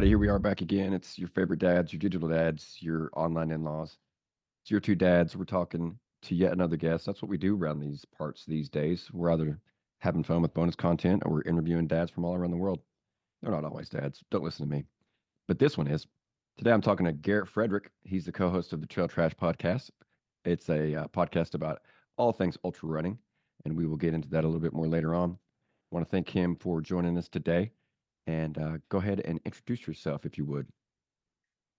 everybody. Here we are back again. It's your favorite dads, your digital dads, your online in laws. It's your two dads. We're talking to yet another guest. That's what we do around these parts these days. We're either having fun with bonus content or we're interviewing dads from all around the world. They're not always dads. Don't listen to me. But this one is. Today I'm talking to Garrett Fredrick. He's the co host of the Trail Trash podcast. It's a podcast about all things ultra running, and we will get into that a little bit more later on. I want to thank him for joining us today. And go ahead and introduce yourself if you would.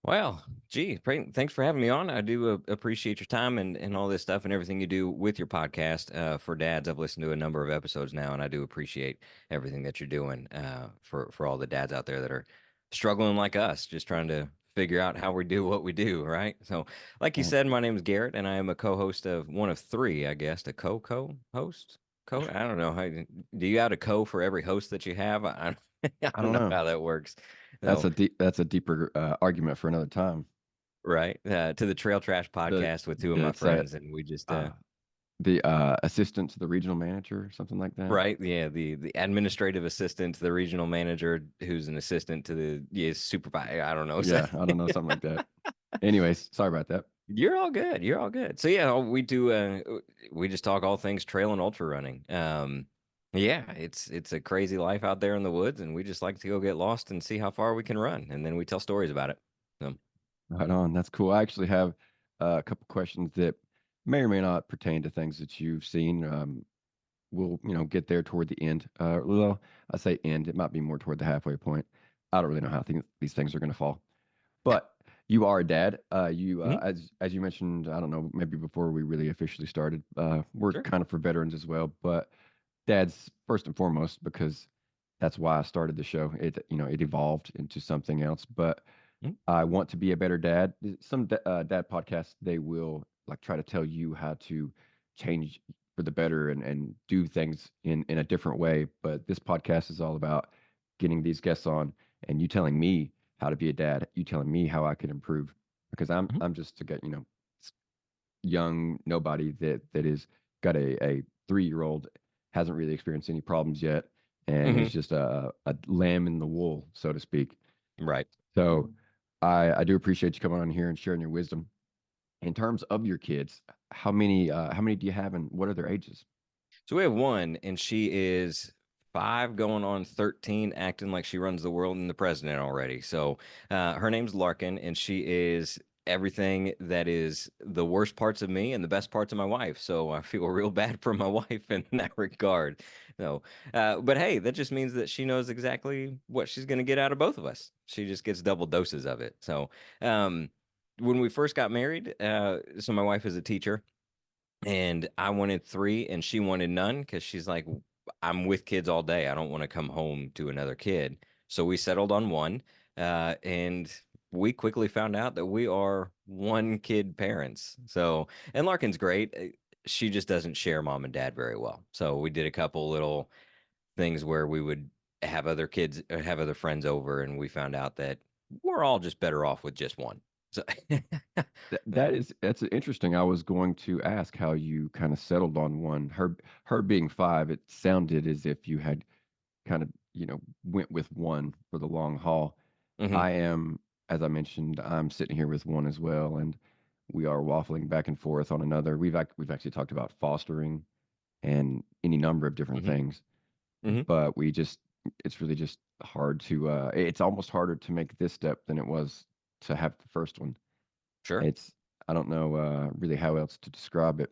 Well, gee, thanks for having me on. I do appreciate your time and all this stuff and everything you do with your podcast for dads. I've listened to a number of episodes now, and I do appreciate everything that you're doing for all the dads out there that are struggling like us, just trying to figure out how we do what we do, right? So, like you Uh, said, my name is Garrett, and I am a co-host of one of three, I guess, a co-host. I don't know how do you add a co for every host that you have? I I don't don't know know. how that works. That's So. a deeper argument for another time. Right. To the Trail Trash The podcast with two of my it's friends, and we just uh, the assistant to the regional manager, something like that. right, yeah, the administrative assistant to the regional manager, who's an assistant to the supervisor. I don't know. Yeah, I don't know, something like that. Anyways, sorry about that. You're all good. You're all good. So yeah, we do. We just talk all things trail and ultra running. Yeah, it's a crazy life out there in the woods, and we just like to go get lost and see how far we can run, and then we tell stories about it. So, Right on. That's cool. I actually have a couple questions that may or may not pertain to things that you've seen. We'll get there toward the end. Well, I say end. It might be more toward the halfway point. I don't really know how these things are going to fall. But you are a dad. You mhm, as you mentioned, I don't know, maybe before we really officially started. We're sure. kind of for veterans as well, but dads first and foremost because that's why I started the show. It evolved into something else, but Mhm, I want to be a better dad. Some dad podcasts they will like try to tell you how to change for the better and do things in a different way. But this podcast is all about getting these guests on and you telling me how to be a dad. You telling me how I could improve because I'm mhm, I'm just young nobody that is got a 3-year-old hasn't really experienced any problems yet and is mhm. just a lamb in the wool, so to speak. Right. So I do appreciate you coming on here and sharing your wisdom. In terms of your kids, how many do you have and what are their ages? So we have one, and she is 5 going on 13, acting like she runs the world and the president already. So her name's Larkin, and she is everything that is the worst parts of me and the best parts of my wife. So I feel real bad for my wife in that regard. So, but hey, that just means that she knows exactly what she's going to get out of both of us. She just gets double doses of it. So, um, when we first got married, so my wife is a teacher and I wanted three, and she wanted none because she's like, I'm with kids all day. I don't want to come home to another kid. So we settled on one, and we quickly found out that we are one kid parents. So, and Larkin's great. She just doesn't share mom and dad very well. So we did a couple little things where we would have other kids, have other friends over, and we found out that we're all just better off with just one. So, so, That's interesting. I was going to ask how you kind of settled on one. Her being 5, it sounded as if you had kind of went with one for the long haul. mhm, I am, as I mentioned, I'm sitting here with one as well, and we are waffling back and forth on another. We've actually talked about fostering and any number of different mhm, things, mhm. but it's really just hard to it's almost harder to make this step than it was to have the first one. Sure. It's I don't know really how else to describe it,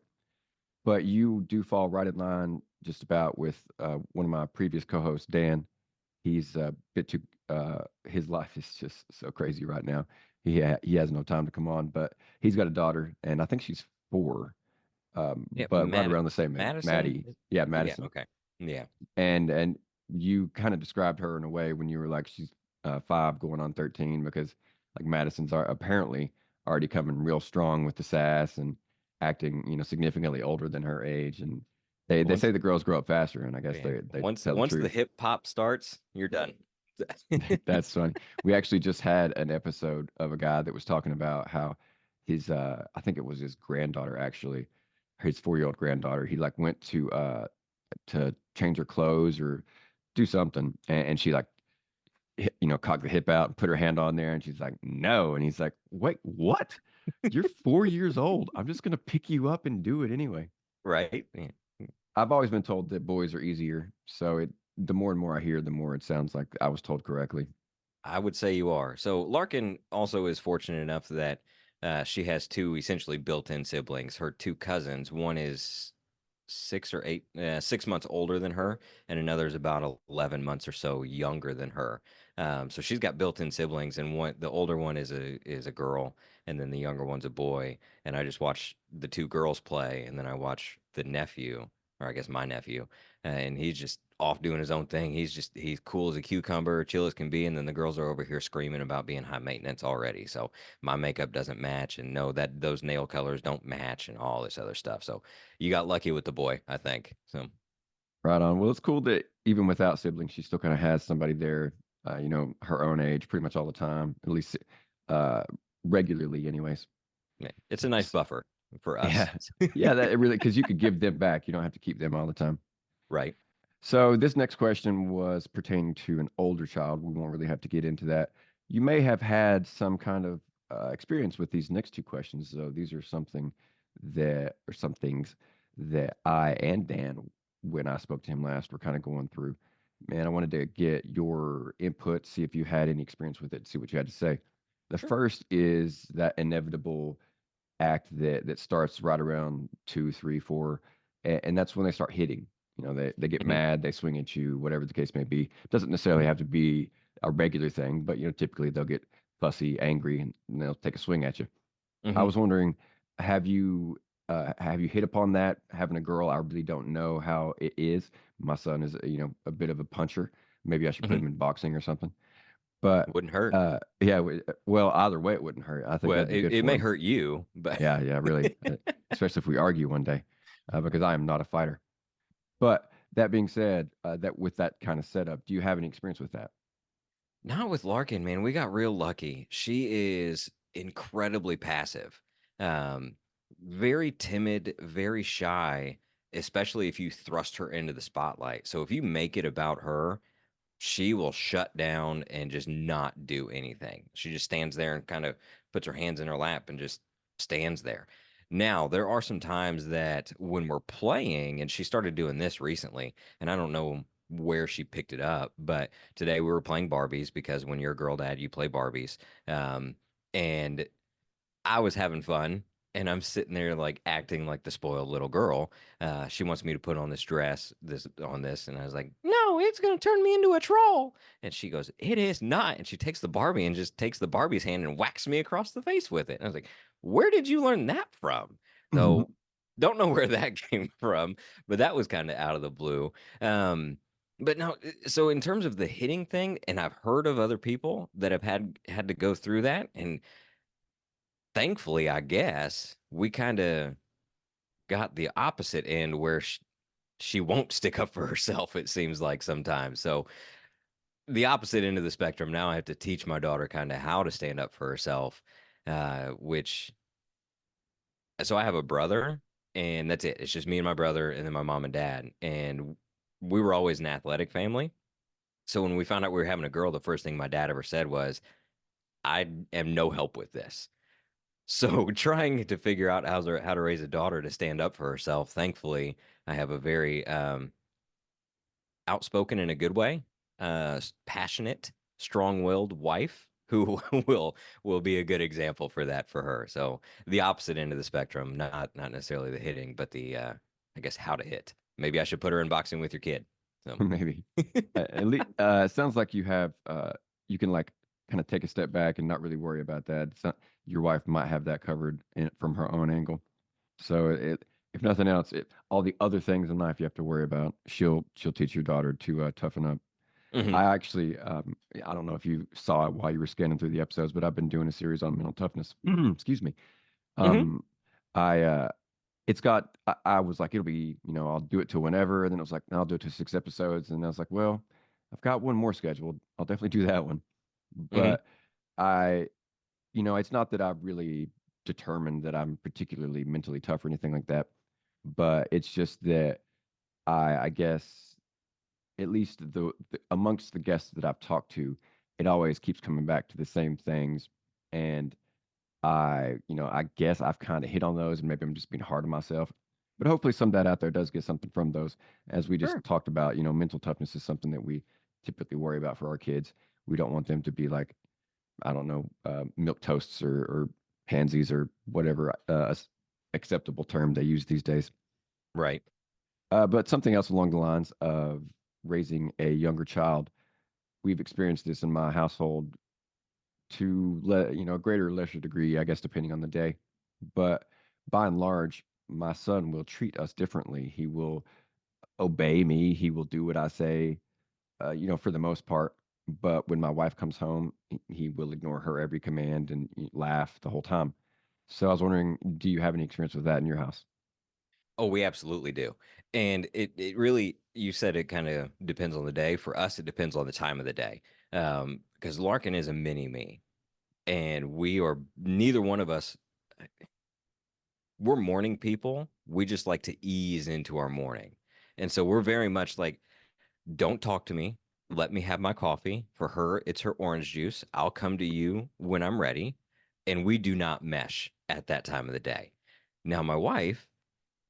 but you do fall right in line just about with one of my previous co-hosts, Dan. He's a bit too. His life is just so crazy right now. He has no time to come on, but he's got a daughter, and I think she's 4, Yeah, but right around the same age. Madison? Maddie, yeah, Yeah, Madison, okay. Yeah. and you kind of described her in a way when you were like she's 5 going on 13 because like Madison's are apparently already coming real strong with the sass and acting significantly older than her age, and they Once say the girls grow up faster, and I guess yeah, they once tell the once the truth. hip hop starts, you're done. That's funny. We actually just had an episode of a guy that was talking about how his I think it was his granddaughter actually, his 4-year-old granddaughter, he like went to change her clothes or do something and she like cock the hip out and put her hand on there, and she's like, no, and he's like, wait, what? You're 4 years old. I'm just gonna pick you up and do it anyway. Right? Yeah. I've always been told that boys are easier, so the more and more I hear, the more it sounds like I was told correctly. I would say you are. So Larkin also is fortunate enough that she has two essentially built-in siblings. Her two cousins, one is 6 or 8, 6 months older than her, and another is about 11 months or so younger than her. So she's got built-in siblings, and the older one is a girl, and then the younger one's a boy. And I just watch the two girls play, and then I watch the nephew, or I guess my nephew, and he's just off doing his own thing. He's cool as a cucumber, chill as can be, and then the girls are over here screaming about being high maintenance already. So my makeup doesn't match, and no, that those nail colors don't match, and all this other stuff. So you got lucky with the boy, I think. So Right on. Well, it's cool that even without siblings, she still kind of has somebody there, her own age, pretty much all the time, at least uh, regularly, anyways. yeah, it's a nice S- buffer for us, Yeah, yeah, that it really because you could give them back. You don't have to keep them all the time. right? So this next question was pertaining to an older child. We won't really have to get into that. You may have had some kind of experience with these next two questions, though. These are some things that I and Dan, when I spoke to him last, were kind of going through. Man, I wanted to get your input, see if you had any experience with it, see what you had to say. The Sure. first is that inevitable act that starts right around 2, 3, 4, and that's when they start hitting. They get Hmm. mad, they swing at you, whatever the case may be. It doesn't necessarily have to be a regular thing, but typically they'll get fussy, angry, and they'll take a swing at you. I Hmm. was wondering, have you hit upon that? Having a girl, I really don't know how it is. My son is, a bit of a puncher. Maybe I should put Hmm. him in boxing or something. But Wouldn't hurt. yeah, well, either way, it wouldn't hurt. I think Well, that'd be it, good it for may him. hurt you, but Yeah, yeah, really. Especially if we argue one day, because I am not a fighter. But that being said, that with that kind of setup, do you have any experience with that? not with Larkin, man. We got real lucky. She is incredibly passive, um, very timid, very shy, especially if you thrust her into the spotlight. So if you make it about her, she will shut down and just not do anything. She just stands there and kind of puts her hands in her lap and just stands there. Now, there are some times that when we're playing, and she started doing this recently, and I don't know where she picked it up, but today we were playing Barbies because when you're a girl dad, you play Barbies. Um, and I was having fun and I'm sitting there like acting like the spoiled little girl. She wants me to put on this dress, and I was like, "No, it's gonna turn me into a troll." And she goes, "It is not." And she takes the Barbie and just takes the Barbie's hand and whacks me across the face with it. And I was like, "Where did you learn that from?" So don't know where that came from, but that was kind of out of the blue. Um, but no, so in terms of the hitting thing, and I've heard of other people that have had to go through that, and thankfully, I guess we kind of got the opposite end where she won't stick up for herself, it seems like sometimes. So, the opposite end of the spectrum, now I have to teach my daughter kind of how to stand up for herself, which, so I have a brother, and that's it. It's just me and my brother, and then my mom and dad. And we were always an athletic family. So, when we found out we were having a girl, the first thing my dad ever said was, I am no help with this. So trying to figure out how to raise a daughter to stand up for herself. Thankfully, I have a very outspoken in a good way, passionate, strong-willed wife who will be a good example for that for her. So the opposite end of the spectrum, not necessarily the hitting, but the I guess how to hit. Maybe I should put her in boxing with your kid. So Maybe. At least, it sounds like you can like kind of take a step back and not really worry about that. Your wife might have that covered from her own angle. So if nothing else, all the other things in life you have to worry about, she'll teach your daughter to toughen up. hmm I actually, I don't know if you saw it while you were scanning through the episodes, but I've been doing a series on mental toughness. Excuse me. hmm Um, I it's got I was like, it'll be, I'll do it till whenever. And then it was like, no, I'll do it to 6 episodes. And I was like, well, I've got one more scheduled. I'll definitely do that one. hmm But I, it's not that I've really determined that I'm particularly mentally tough or anything like that. But it's just that I guess at least amongst the guests that I've talked to, it always keeps coming back to the same things. And I guess I've kind of hit on those, and maybe I'm just being hard on myself. But hopefully, some dad out there does get something from those. As we just Sure. talked about, mental toughness is something that we typically worry about for our kids. We don't want them to be like, I don't know, milk toasts or pansies or whatever acceptable term they use these days. Right. But something else along the lines of raising a younger child, we've experienced this in my household to a greater or lesser degree, I guess, depending on the day. But by and large, my son will treat us differently. He will obey me. He will do what I say, for the most part. But when my wife comes home, he will ignore her every command and laugh the whole time. So I was wondering, do you have any experience with that in your house? Oh, we absolutely do. And it really, you said it kind of depends on the day. For us, it depends on the time of the day. Because Larkin is a mini me, and we are neither one of us, we're morning people. We just like to ease into our morning. And so we're very much like, don't talk to me. Let me have my coffee. For her, it's her orange juice. I'll come to you when I'm ready. And we do not mesh at that time of the day. Now, my wife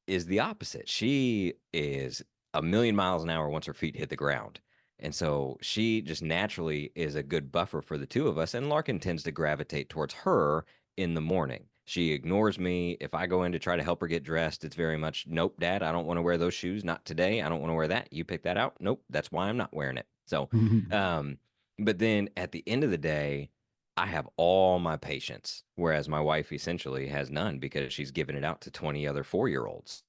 is the opposite. She is a million miles an hour once her feet hit the ground. And so she just naturally is a good buffer for the two of us. And Larkin tends to gravitate towards her in the morning. She ignores me. If I go in to try to help her get dressed, it's very much, nope, dad, I don't want to wear those shoes. Not today. I don't want to wear that. You pick that out. Nope, that's why I'm not wearing it. So, um, but then at the end of the day, I have all my patience, whereas my wife essentially has none because she's given it out to 20 other 4 year olds.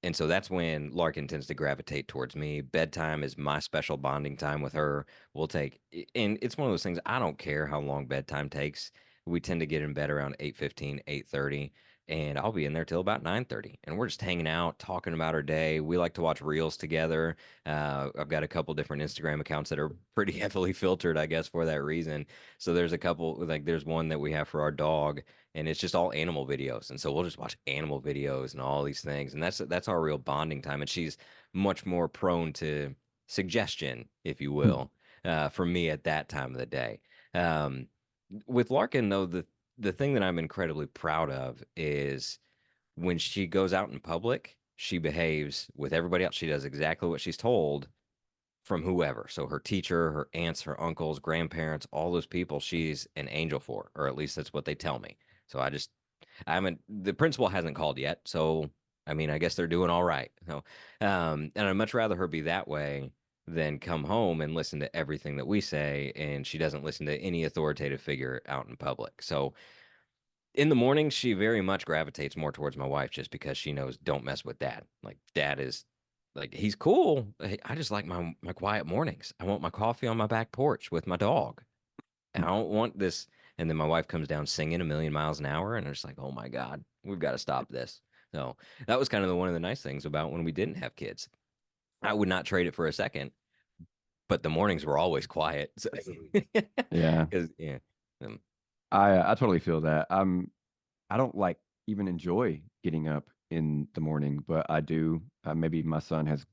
And so that's when Larkin tends to gravitate towards me. Bedtime is my special bonding time with her. We'll take, and it's one of those things, I don't care how long bedtime takes. We tend to get in bed around 8:15, 8:30, and I'll be in there till about 9:30. And we're just hanging out, talking about our day. We like to watch reels together. I've got a couple different Instagram accounts that are pretty heavily filtered, I guess, for that reason. So there's a couple, like there's one that we have for our dog, and it's just all animal videos. And so we'll just watch animal videos and all these things. And that's our real bonding time. And she's much more prone to suggestion, if you will, for me at that time of the day. Um, with Larkin, though, the thing that I'm incredibly proud of is when she goes out in public, she behaves with everybody else. She does exactly what she's told from whoever. So her teacher, her aunts, her uncles, grandparents, all those people, she's an angel for, or at least that's what they tell me. So I haven't, the principal hasn't called yet. So, I mean, I guess they're doing all right. So, and I'd much rather her be that way than come home and listen to everything that we say. And she doesn't listen to any authoritative figure out in public. So, in the morning, she very much gravitates more towards my wife just because she knows don't mess with dad. Like dad is like he's cool. I just like my quiet mornings. I want my coffee on my back porch with my dog. I don't want this. And then my wife comes down singing a million miles an hour, and I'm just like, oh my God, we've got to stop this. So that was kind of one of the nice things about when we didn't have kids. I would not trade it for a second, but the mornings were always quiet. So, Yeah, because yeah, um, I totally feel that. I don't like even enjoy getting up in the morning, but I do. Maybe my son has,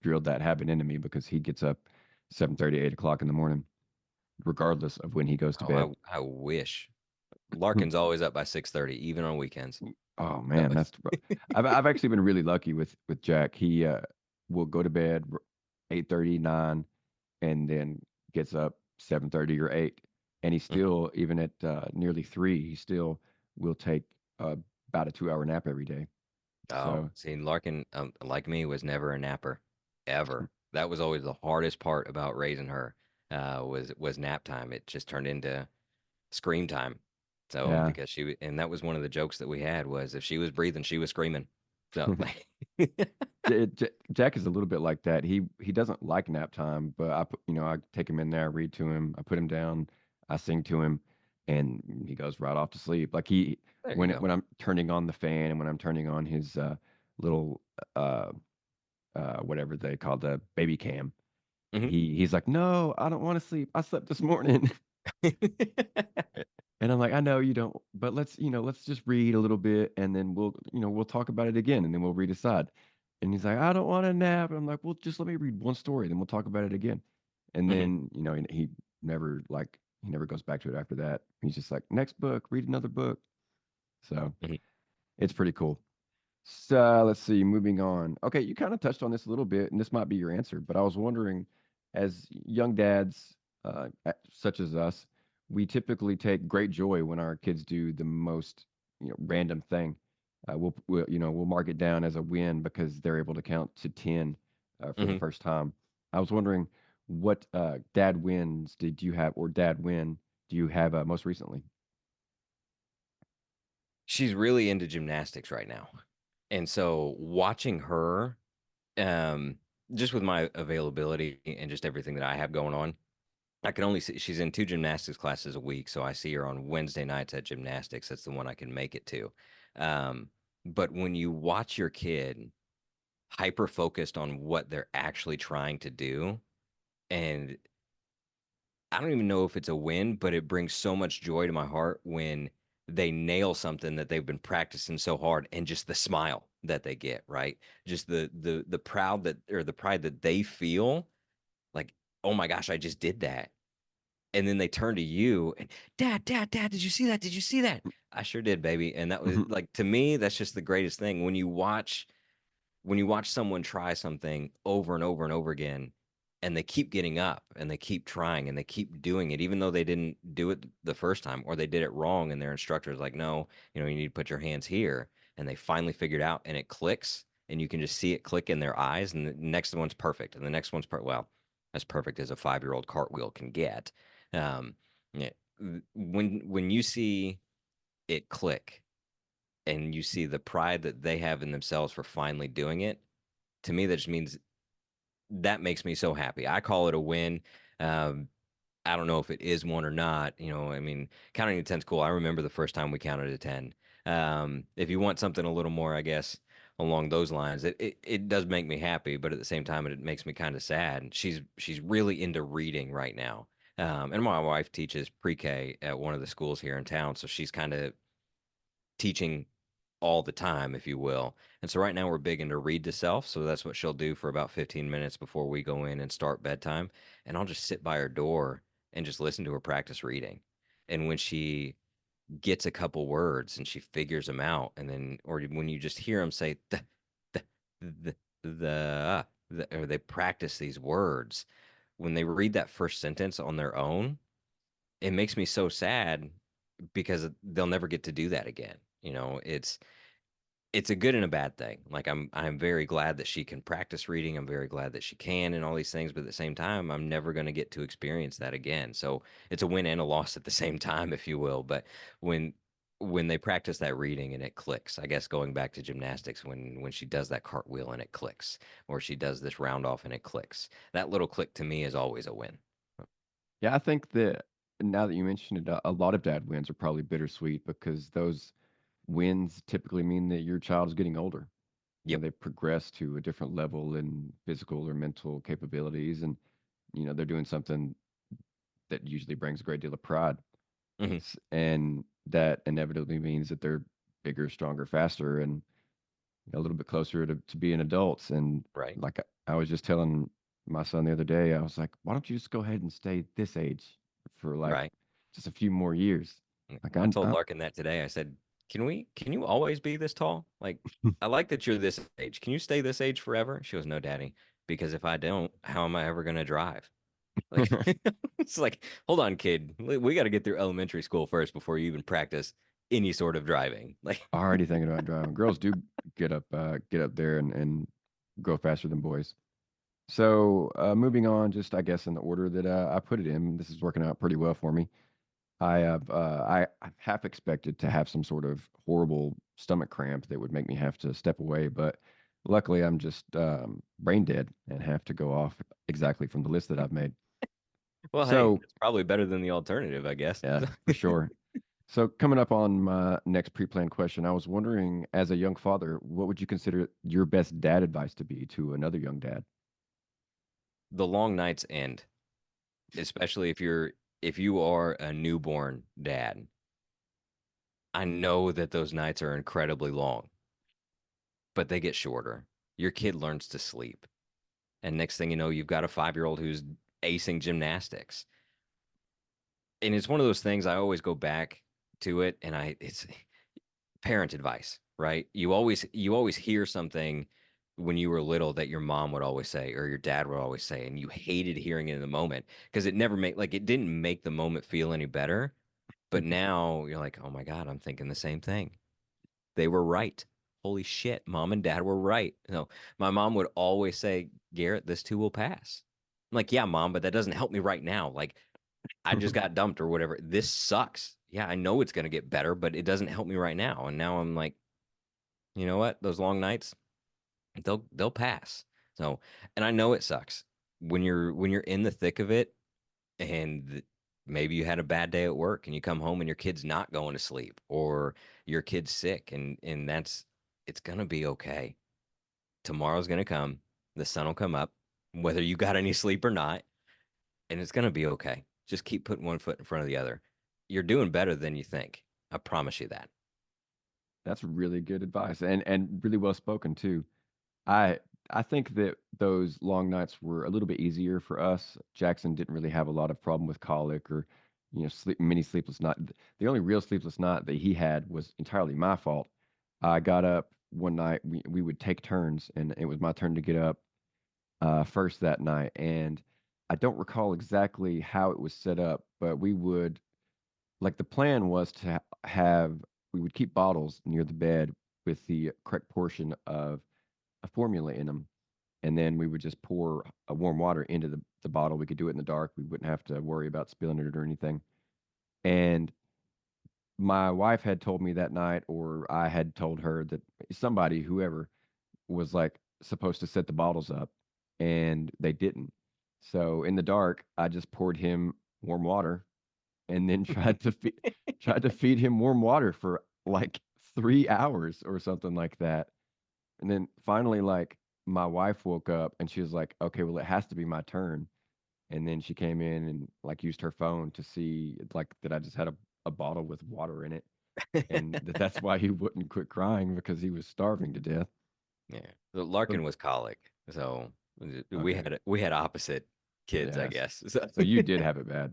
drilled that habit into me because he gets up 7:30, 8 o'clock in the morning, regardless of when he goes to oh, bed. I wish. Larkin's always up by 6:30, even on weekends. Oh That man, was that's rough. I've actually been really lucky with Jack. He will go to bed 8:30, 9, and then gets up 7:30 or 8. And he mhm. still, even at nearly 3, he still will take about a 2-hour nap every day. Oh, So see, Larkin, like me, was never a napper, ever. That was always the hardest part about raising her, was nap time. It just turned into scream time. So yeah. because and that was one of the jokes that we had was if she was breathing, she was screaming. So like, Jack is a little bit like that. He doesn't like nap time, but I take him in there, I read to him, I put him down, I sing to him, and he goes right off to sleep. Like there you when go. when I'm turning on the fan and when I'm turning on his little uh whatever they call the baby cam, Hmm. he's like, "No, I don't want to sleep. I slept this morning." And I'm like, "I know you don't, but let's just read a little bit and then we'll talk about it again and then we'll read aside." And he's like, "I don't want to nap." And I'm like, "Well, just let me read one story, then we'll talk about it again." And Hmm. then, he never like he never goes back to it after that. He's just like, next book, read another book. So Mhm. it's pretty cool. So let's see, moving on. Okay, you kind of touched on this a little bit, and this might be your answer, but I was wondering, as young dads, such as us, we typically take great joy when our kids do the most, random thing. We'll mark it down as a win because they're able to count to 10 for the Mhm. first time. I was wondering, what dad wins did you have, or dad win do you have most recently? She's really into gymnastics right now. And so watching her, um, just with my availability and just everything that I have going on, I can only see she's in 2 gymnastics classes a week, so I see her on Wednesday nights at gymnastics. That's the one I can make it to. Um, but when you watch your kid hyper focused on what they're actually trying to do, and I don't even know if it's a win, but it brings so much joy to my heart when they nail something that they've been practicing so hard and just the smile that they get, right? Just the proud that or the pride that they feel like, "Oh my gosh, I just did that." And then they turn to you and, "Dad, did you see that? Did you see that?" "I sure did, baby." And that was Mhm. like to me, that's just the greatest thing when you watch someone try something over and over and over again and they keep getting up and they keep trying and they keep doing it even though they didn't do it the first time or they did it wrong and their instructor is like, no, you need to put your hands here, and they finally figured out and it clicks and you can just see it click in their eyes, and the next one's perfect and the next one's well, as perfect as a 5-year-old cartwheel can get. um, yeah, when you see it click and you see the pride that they have in themselves for finally doing it, to me that just means that makes me so happy. I call it a win. Um, I don't know if it is one or not. I mean, counting to 10 is cool. I remember the first time we counted to 10. If you want something a little more, I guess, along those lines, it does make me happy, but at the same time, it makes me kind of sad. She's really into reading right now. And my wife teaches pre-K at one of the schools here in town, so she's kind of teaching all the time, if you will. And so right now we're big into read to self. So that's what she'll do for about 15 minutes before we go in and start bedtime. And I'll just sit by her door and just listen to her practice reading. And when she gets a couple words and she figures them out, and then, or when you just hear them say, the, or they practice these words, when they read that first sentence on their own, it makes me so sad because they'll never get to do that again. It's a good and a bad thing. Like I'm very glad that she can practice reading. I'm very glad that she can and all these things, but at the same time, I'm never going to get to experience that again. So it's a win and a loss at the same time, if you will. But when when they practice that reading and it clicks, I guess going back to gymnastics, when she does that cartwheel and it clicks, or she does this round off and it clicks, that little click to me is always a win. Yeah, I think that now that you mention it, a lot of dad wins are probably bittersweet because those wins typically mean that your child is getting older. Yep. They progress to a different level in physical or mental capabilities, and they're doing something that usually brings a great deal of pride. Hmm. And that inevitably means that they're bigger, stronger, faster, and a little bit closer to being adults. And Right. like I was just telling my son the other day, I was like, why don't you just go ahead and stay this age for like Right. just a few more years? Like I told I'm Larkin that today. I said, can you always be this tall? Like, I like that you're this age. Can you stay this age forever?" She goes, "No, Daddy, because if I don't, how am I ever going to drive?" Like, it's like, hold on, kid. We got to get through elementary school first before you even practice any sort of driving. Like, already thinking about driving. Girls do get up there and go faster than boys. So moving on, just I guess in the order that I put it in, this is working out pretty well for me. I half expected to have some sort of horrible stomach cramp that would make me have to step away, but luckily I'm just brain dead and have to go off exactly from the list that I've made. well, hey, So it's probably better than the alternative, I guess. yeah, for sure. So coming up on my next pre-planned question, I was wondering, as a young father, what would you consider your best dad advice to be to another young dad? The long nights end, especially if you are a newborn dad. I know that those nights are incredibly long, but they get shorter. Your kid learns to sleep. And next thing you know, you've got a 5-year old who's acing gymnastics. and it's one of those things I always go back to it, and it's parent advice, right? You always hear something when you were little that your mom would always say or your dad would always say, and you hated hearing it in the moment because it didn't make the moment feel any better. But now you're like, oh my God, I'm thinking the same thing. They were right. Holy shit, mom and dad were right. My mom would always say, Garrett, this too will pass. I'm like, yeah, mom, but that doesn't help me right now. Like, I just got dumped or whatever. This sucks. Yeah, I know it's going to get better, but it doesn't help me right now. And now I'm like, you know what? Those long nights, they'll pass. So, and I know it sucks when you're in the thick of it and maybe you had a bad day at work and you come home and your kid's not going to sleep or your kid's sick and that's it's going to be okay. Tomorrow's going to come. The sun will come up whether you got any sleep or not, and it's going to be okay. Just keep putting one foot in front of the other. You're doing better than you think. I promise you that. That's really good advice and really well spoken too. I I think that those long nights were a little bit easier for us. Jackson didn't really have a lot of problem with colic or, many sleepless night. The only real sleepless night that he had was entirely my fault. I got up one night. We would take turns, and it was my turn to get up first that night. And I don't recall exactly how it was set up, but we would like the plan was to have we would keep bottles near the bed with the correct portion of a formula in them, and then we would just pour a warm water into the bottle. We could do it in the dark. We wouldn't have to worry about spilling it or anything. And my wife had told me that night, or I had told her that somebody, whoever, was like supposed to set the bottles up, and they didn't. So in the dark, I just poured him warm water, and then tried to feed him warm water for like 3 hours or something like that. And then finally, like, my wife woke up and she was like, "Okay, well, it has to be my turn." And then she came in and like used her phone to see like that I just had a bottle with water in it, and that's why he wouldn't quit crying because he was starving to death. Yeah. So So Larkin was colic. So we okay, had opposite kids, I yes. guess. So So you did have it bad.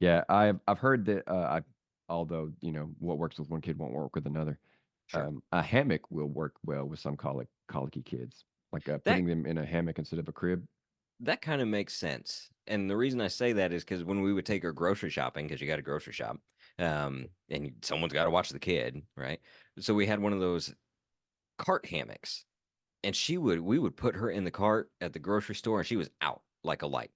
Yeah, I've heard that although what works with one kid won't work with another. sure. A hammock will work well with some colicky kids, like That putting them in a hammock instead of a crib. that kind of makes sense. And the reason I say that is because when we would take her grocery shopping, because you got a grocery shop, and someone's got to watch the kid, right? So we had one of those cart hammocks, and we would put her in the cart at the grocery store, and she was out like a light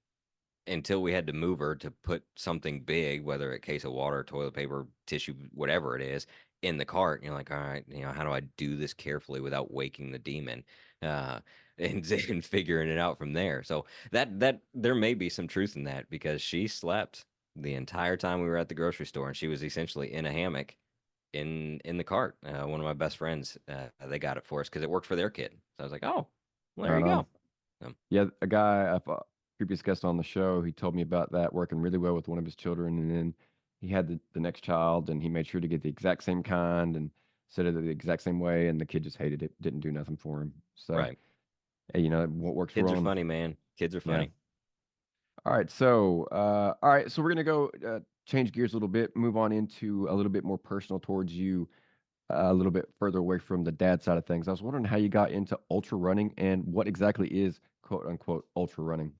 until we had to move her to put something big, whether a case of water, toilet paper, tissue, whatever it is, in the cart. And you're like, all right, how do I do this carefully without waking the demon? Uh, and figuring it out from there. So that there may be some truth in that because she slept the entire time we were at the grocery store, and she was essentially in a hammock in the cart. One of my best friends, they got it for us because it worked for their kid. So I was like, oh, well, there you Uh, go. Um, yeah, a guy, previous guest on the show, he told me about that working really well with one of his children, and then he had the next child, and he made sure to get the exact same kind and set it the exact same way, and the kid just hated it, didn't do nothing for him. So, right. hey, what works for Kids are one? funny, man. Kids are Yeah. funny. All right, so we're gonna go change gears a little bit, move on into a little bit more personal towards you, a little bit further away from the dad side of things. I was wondering how you got into ultra running and what exactly is quote unquote ultra running.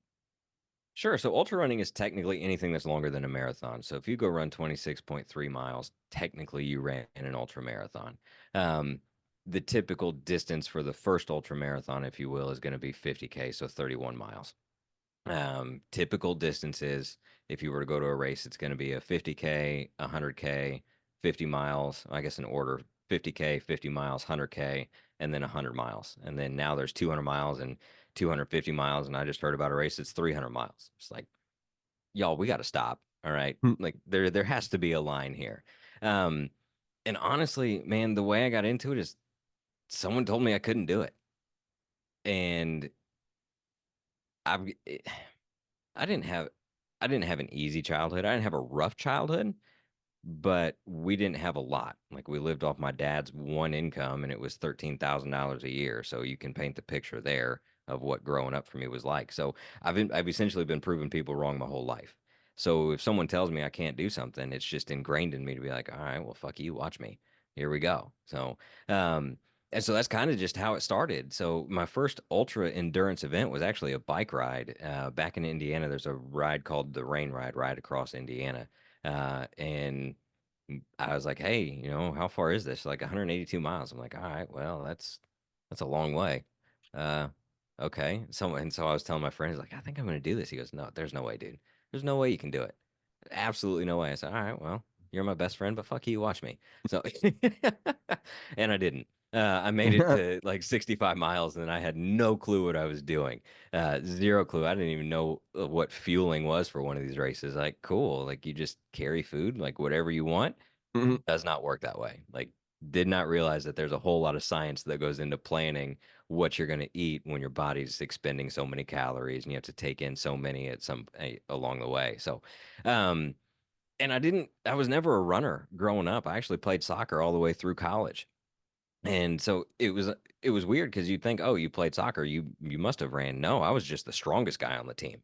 Sure. So ultra running is technically anything that's longer than a marathon. So if you go run 26.3 miles, technically you ran an ultra marathon. Um, the typical distance for the first ultra marathon, if you will, is going to be 50K, so 31 miles. Typical distances, if you were to go to a race, it's going to be a 50K, 100K, 50 miles, I guess in order 50K, 50 miles, 100K, and then 100 miles. And then now there's 200 miles and 250 miles. And I just heard about a race that's 300 miles. It's like, y'all, we got to stop. All right. Hmm. Like there has to be a line here. Um, and honestly, man, the way I got into it is someone told me I couldn't do it. And I've, I didn't have I didn't have an easy childhood. I didn't have a rough childhood, but we didn't have a lot. Like we lived off my dad's one income and it was $13,000 a year. So you can paint the picture there of what growing up for me was like. So I've essentially been proving people wrong my whole life. So if someone tells me I can't do something, it's just ingrained in me to be like, all right, well, fuck you, watch me. Here we go. Um, and so that's kind of just how it started. So my first ultra endurance event was actually a bike ride. Back in Indiana, there's a ride called the Rain Ride, right across Indiana. And I was like, hey, how far is this? Like 182 miles. I'm like, all right, well, that's a long way. Uh, okay. So I was telling my friends, like, I think I'm gonna do this. He goes, no, there's no way, dude. There's no way you can do it. Absolutely no way. I said, all right, well, you're my best friend, but fuck you, watch me. So, and I didn't. I made it to like 65 miles, and then I had no clue what I was doing. Zero clue. I didn't even know what fueling was for one of these races. Like, cool. Like, you just carry food, like whatever you want. Mhm. Does not work that way. Like, did not realize that there's a whole lot of science that goes into planning what you're going to eat when your body's expending so many calories and you have to take in so many at along the way. So, um, and I was never a runner growing up. I actually played soccer all the way through college. And so it was weird because you'd think, oh, you played soccer, you must have ran. No, I was just the strongest guy on the team.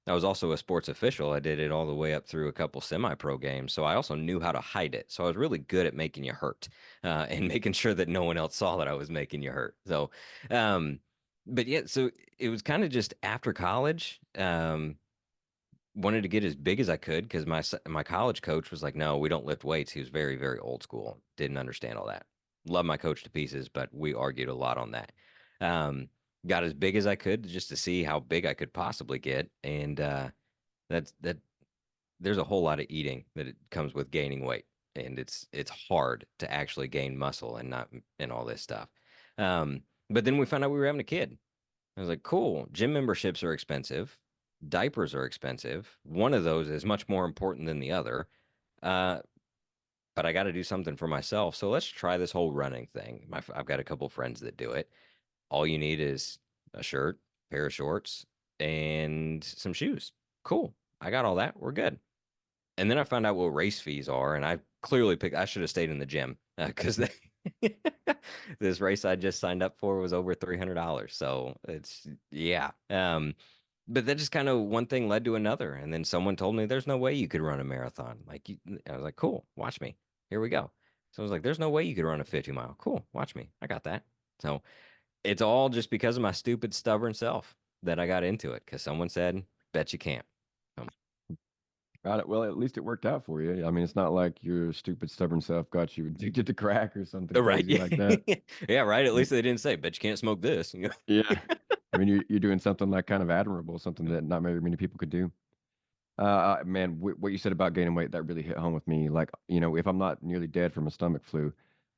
I was also a sports official. I did it all the way up through a couple semi-pro games, so I also knew how to hide it. So I was really good at making you hurt and making sure that no one else saw that I was making you hurt. Um, but yeah, so it was kind of just after college. Wanted to get as big as I could because my college coach was like, "No, we don't lift weights." He was very, very old school. Didn't understand all that. Love my coach to pieces, but we argued a lot on that. Um, got as big as I could just to see how big I could possibly get, and that there's a whole lot of eating that it comes with gaining weight, and it's hard to actually gain muscle and not and all this stuff. But then we found out we were having a kid. I was like, cool. Gym memberships are expensive. Diapers are expensive. One of those is much more important than the other. Uh, but I got to do something for myself. So let's try this whole running thing. I've got a couple friends that do it. All you need is a shirt, pair of shorts, and some shoes. Cool. I got all that. We're good. And then I found out what race fees are, and I clearly picked. I should have stayed in the gym because this race I just signed up for was over $300. So it's yeah. But that just kind of one thing led to another, and then someone told me there's no way you could run a marathon. I was like, cool, watch me. Here we go. So I was like, there's no way you could run a 50 mile. Cool, watch me. I got that. So it's all just because of my stupid, stubborn self that I got into it because someone said, bet you can't. Got it. Well, at least it worked out for you. I mean, it's not like your stupid, stubborn self got you addicted to crack or something Right. crazy like that. Yeah, right. At Mm, least they didn't say, bet you can't smoke this. yeah. I mean, you're doing something like kind of admirable, something that not very many people could do. Man, what you said about gaining weight, that really hit home with me. Like, if I'm not nearly dead from a stomach flu,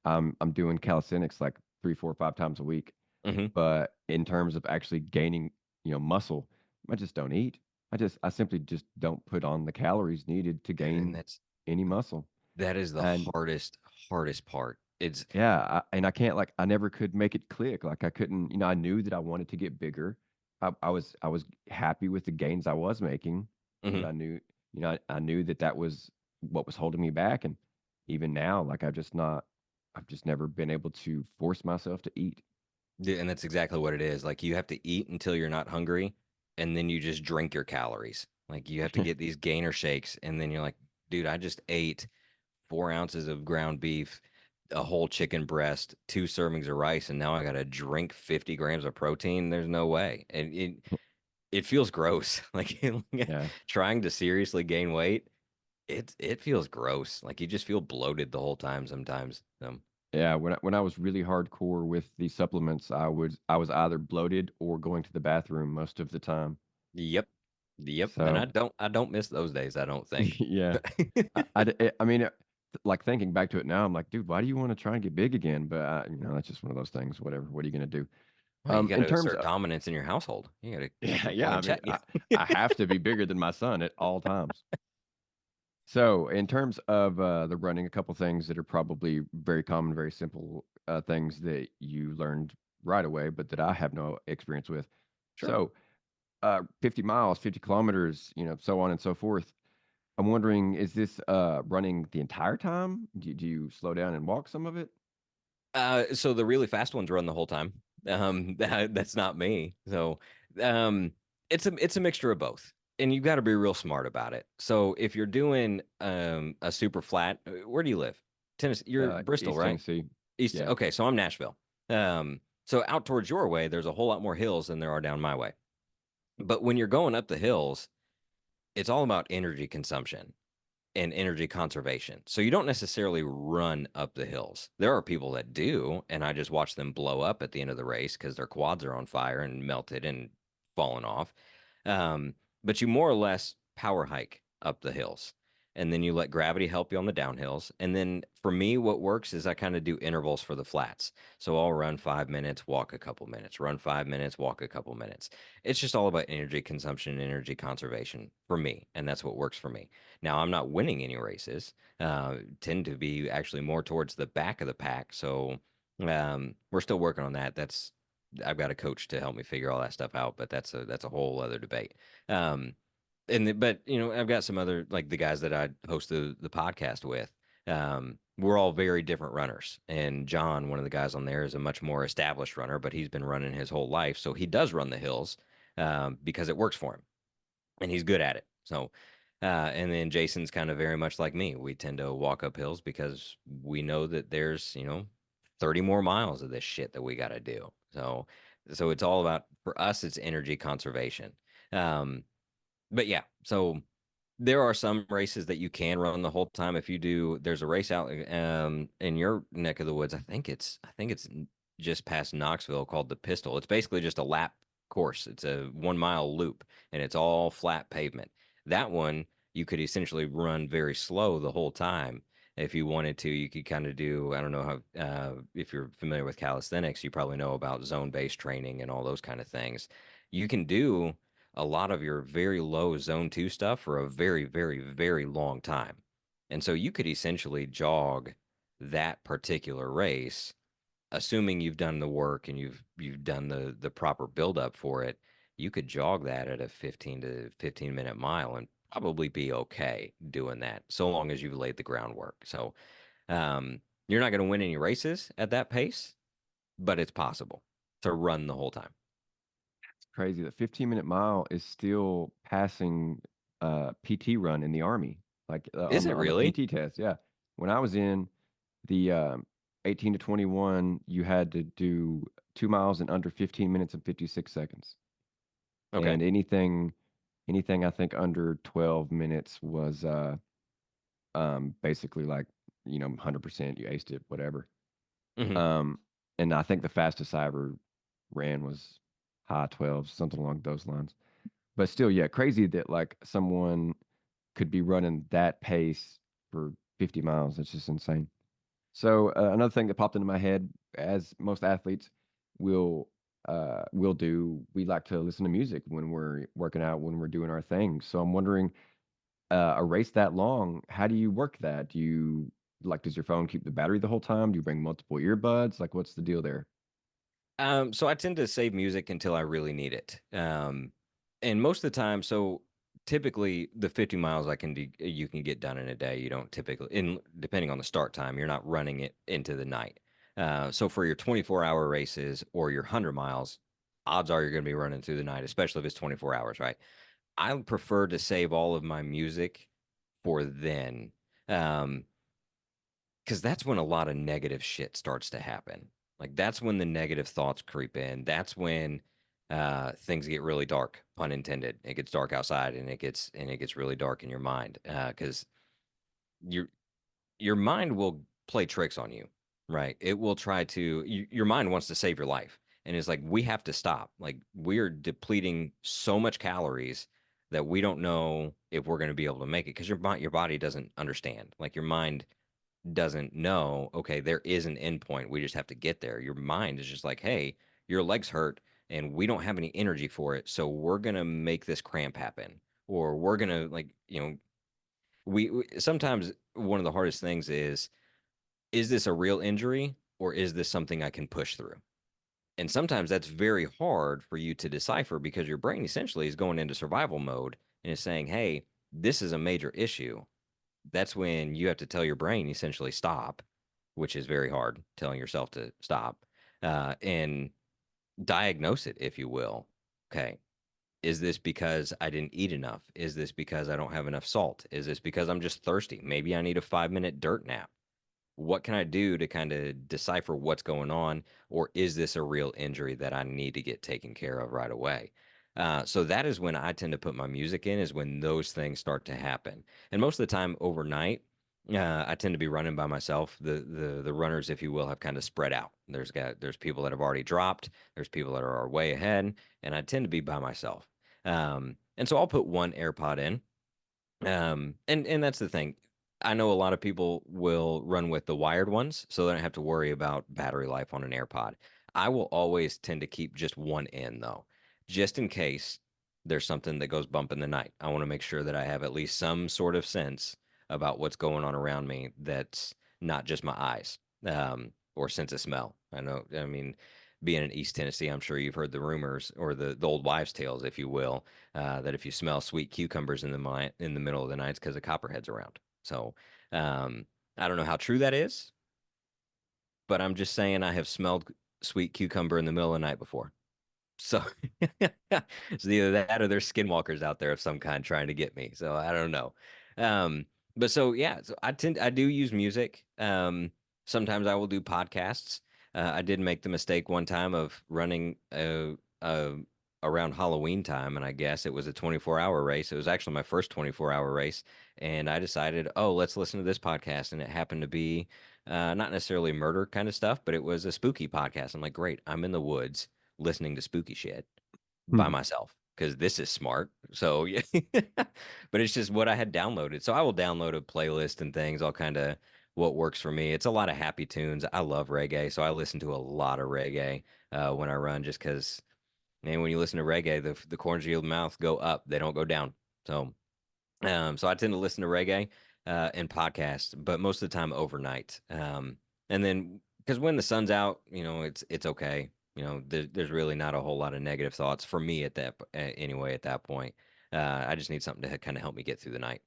I'm doing calisthenics like 3, 4, 5 times a week. Hmm. But in terms of actually gaining, muscle, I just don't eat. I simply just don't put on the calories needed to And gain any muscle. that is the And hardest part. It's yeah, and I can't like I never could make it click. Like I couldn't, I knew that I wanted to get bigger. I was happy with the gains I was making, but mhm. I knew, I knew that that was what was holding me back. And even now, like I've just never been able to force myself to eat. Yeah, and that's exactly what it is. Like you have to eat until you're not hungry, and then you just drink your calories. Like you have to get these gainer shakes, and then you're like, dude, I just ate 4 ounces of ground beef, a whole chicken breast, 2 servings of rice, and now I got to drink 50 grams of protein. There's no way. And it feels gross. Like Yeah. trying to seriously gain weight, it feels gross. Like you just feel bloated the whole time sometimes. Yeah, when I was really hardcore with the supplements, I was either bloated or going to the bathroom most of the time. Yep. Yep. And So I don't miss those days, I don't think. yeah, I mean, like thinking back to it now, I'm like, dude, why do you want to try and get big again? But that's just one of those things. Whatever. What are you gonna do? Well, you got In to terms assert of dominance in your household. You got to keep yeah, everyone yeah. in I mean, check. I have to be bigger than my son at all times. So, in terms of the running, a couple things that are probably very common, very simple things that you learned right away, but that I have no experience with. Sure. So, 50 miles, 50 kilometers, so on and so forth. I'm wondering, is this running the entire time? Do you slow down and walk some of it? So the really fast ones run the whole time. That's not me. So, um, it's a mixture of both. and you've got to be real smart about it. So if you're doing a super flat, where do you live? Tennessee, you're Bristol, East right? Tennessee. East. Yeah. Okay, so I'm Nashville. So out towards your way, there's a whole lot more hills than there are down my way. But when you're going up the hills, it's all about energy consumption and energy conservation. So you don't necessarily run up the hills. There are people that do, and I just watch them blow up at the end of the race because their quads are on fire and melted and fallen off. Um, but you more or less power hike up the hills. And then you let gravity help you on the downhills. And then for me, what works is I kind of do intervals for the flats. So I'll run 5 minutes, walk a couple minutes, run 5 minutes, walk a couple minutes. It's just all about energy consumption and energy conservation for me. And that's what works for me. Now, I'm not winning any races, tend to be actually more towards the back of the pack. So we're still working on that. I've got a coach to help me figure all that stuff out, but that's a whole other debate. Um, but I've got some other like the guys that I host the podcast with. We're all very different runners, and John, one of the guys on there, is a much more established runner, but he's been running his whole life, so he does run the hills because it works for him and he's good at it. So, and then Jason's kind of very much like me. We tend to walk up hills because we know that there's 30 more miles of this shit that we got to do. So it's all about for us. It's energy conservation. Um, but yeah, so there are some races that you can run the whole time. If you do, there's a race out in your neck of the woods. I think it's just past Knoxville called the Pistol. It's basically just a lap course. It's a 1 mile loop and it's all flat pavement. That one you could essentially run very slow the whole time. If you wanted to, you could kind of do, I don't know how, if you're familiar with calisthenics, you probably know about zone-based training and all those kind of things. You can do a lot of your very low zone two stuff for a very, very, very long time. And so you could essentially jog that particular race, assuming you've done the work and you've done the proper build up for it. You could jog that at a 15 to 15-minute mile and probably be okay doing that, so long as you've laid the groundwork. So you're not going to win any races at that pace, but it's possible to run the whole time. It's crazy. The 15-minute mile is still passing PT run in the Army, like Is it on the really? PT test. Yeah. When I was in the 18 to 21, you had to do 2 miles in under 15 minutes and 56 seconds. Okay. And anything I think under 12 minutes was basically like, 100% you aced it, whatever. Hmm. Um, and I think the fastest I ever ran was high 12, something along those lines. But still, yeah, crazy that like someone could be running that pace for 50 miles. It's just insane. So another thing that popped into my head, as most athletes will do, we like to listen to music when we're working out, when we're doing our thing. So I'm wondering, a race that long, how do you work that? Do you like, does your phone keep the battery the whole time? Do you bring multiple earbuds? Like, what's the deal there? So I tend to save music until I really need it. And most of the time, so typically the 50 miles you can get done in a day. You don't typically, in depending on the start time, you're not running it into the night. So for your 24-hour races or your 100 miles, odds are you're going to be running through the night, especially if it's 24 hours, right? I prefer to save all of my music for then. Um, because that's when a lot of negative shit starts to happen. Like that's when the negative thoughts creep in. That's when things get really dark, pun intended. It gets dark outside, and it gets really dark in your mind because your your mind will play tricks on you, right? It will try to. Your mind wants to save your life, and it's like we have to stop. Like we are depleting so much calories that we don't know if we're going to be able to make it because your body doesn't understand. Like your mind doesn't know, okay, there is an endpoint. We just have to get there. Your mind is just like, hey, your legs hurt and we don't have any energy for it. So we're going to make this cramp happen. Or we're going to, like, we sometimes one of the hardest things is this a real injury or is this something I can push through? And sometimes that's very hard for you to decipher because your brain essentially is going into survival mode and is saying, hey, this is a major issue. That's when you have to tell your brain essentially stop, which is very hard, telling yourself to stop, and diagnose it, if you will. Okay. Is this because I didn't eat enough? Is this because I don't have enough salt? Is this because I'm just thirsty? Maybe I need a 5 minute dirt nap. What can I do to kind of decipher what's going on? Or is this a real injury that I need to get taken care of right away? So that is when I tend to put my music in, is when those things start to happen. And most of the time overnight, I tend to be running by myself. The runners, if you will, have kind of spread out. There's people that have already dropped. There's people that are way ahead, and I tend to be by myself. And so I'll put one AirPod in, and that's the thing. I know a lot of people will run with the wired ones, so they don't have to worry about battery life on an AirPod. I will always tend to keep just one in though, just in case there's something that goes bump in the night. I want to make sure that I have at least some sort of sense about what's going on around me that's not just my eyes, or sense of smell. I know, I mean, being in East Tennessee, I'm sure you've heard the rumors or the old wives' tales, if you will, that if you smell sweet cucumbers in in the middle of the night, it's because a copperhead's around. So um, I don't know how true that is, but I'm just saying I have smelled sweet cucumber in the middle of the night before. So it's either that or there's skinwalkers out there of some kind trying to get me. So I don't know. Um, but so yeah, so I do use music. Sometimes I will do podcasts. I did make the mistake one time of running around Halloween time, and I guess it was a 24-hour race. It was actually my first 24-hour race, and I decided, oh, let's listen to this podcast, and it happened to be not necessarily murder kind of stuff, but it was a spooky podcast. I'm like, great, I'm in the woods listening to spooky shit by Hmm. myself because this is smart. So yeah, but it's just what I had downloaded. So I will download a playlist and things. I'll kind of what works for me. It's a lot of happy tunes. I love reggae, so I listen to a lot of reggae when I run, just because. Man, when you listen to reggae, the corners of your mouth go up; they don't go down. So so I tend to listen to reggae and podcasts, but most of the time overnight. And then because when the sun's out, it's okay. There's really not a whole lot of negative thoughts for me at that anyway. At that point, I just need something to kind of help me get through the night.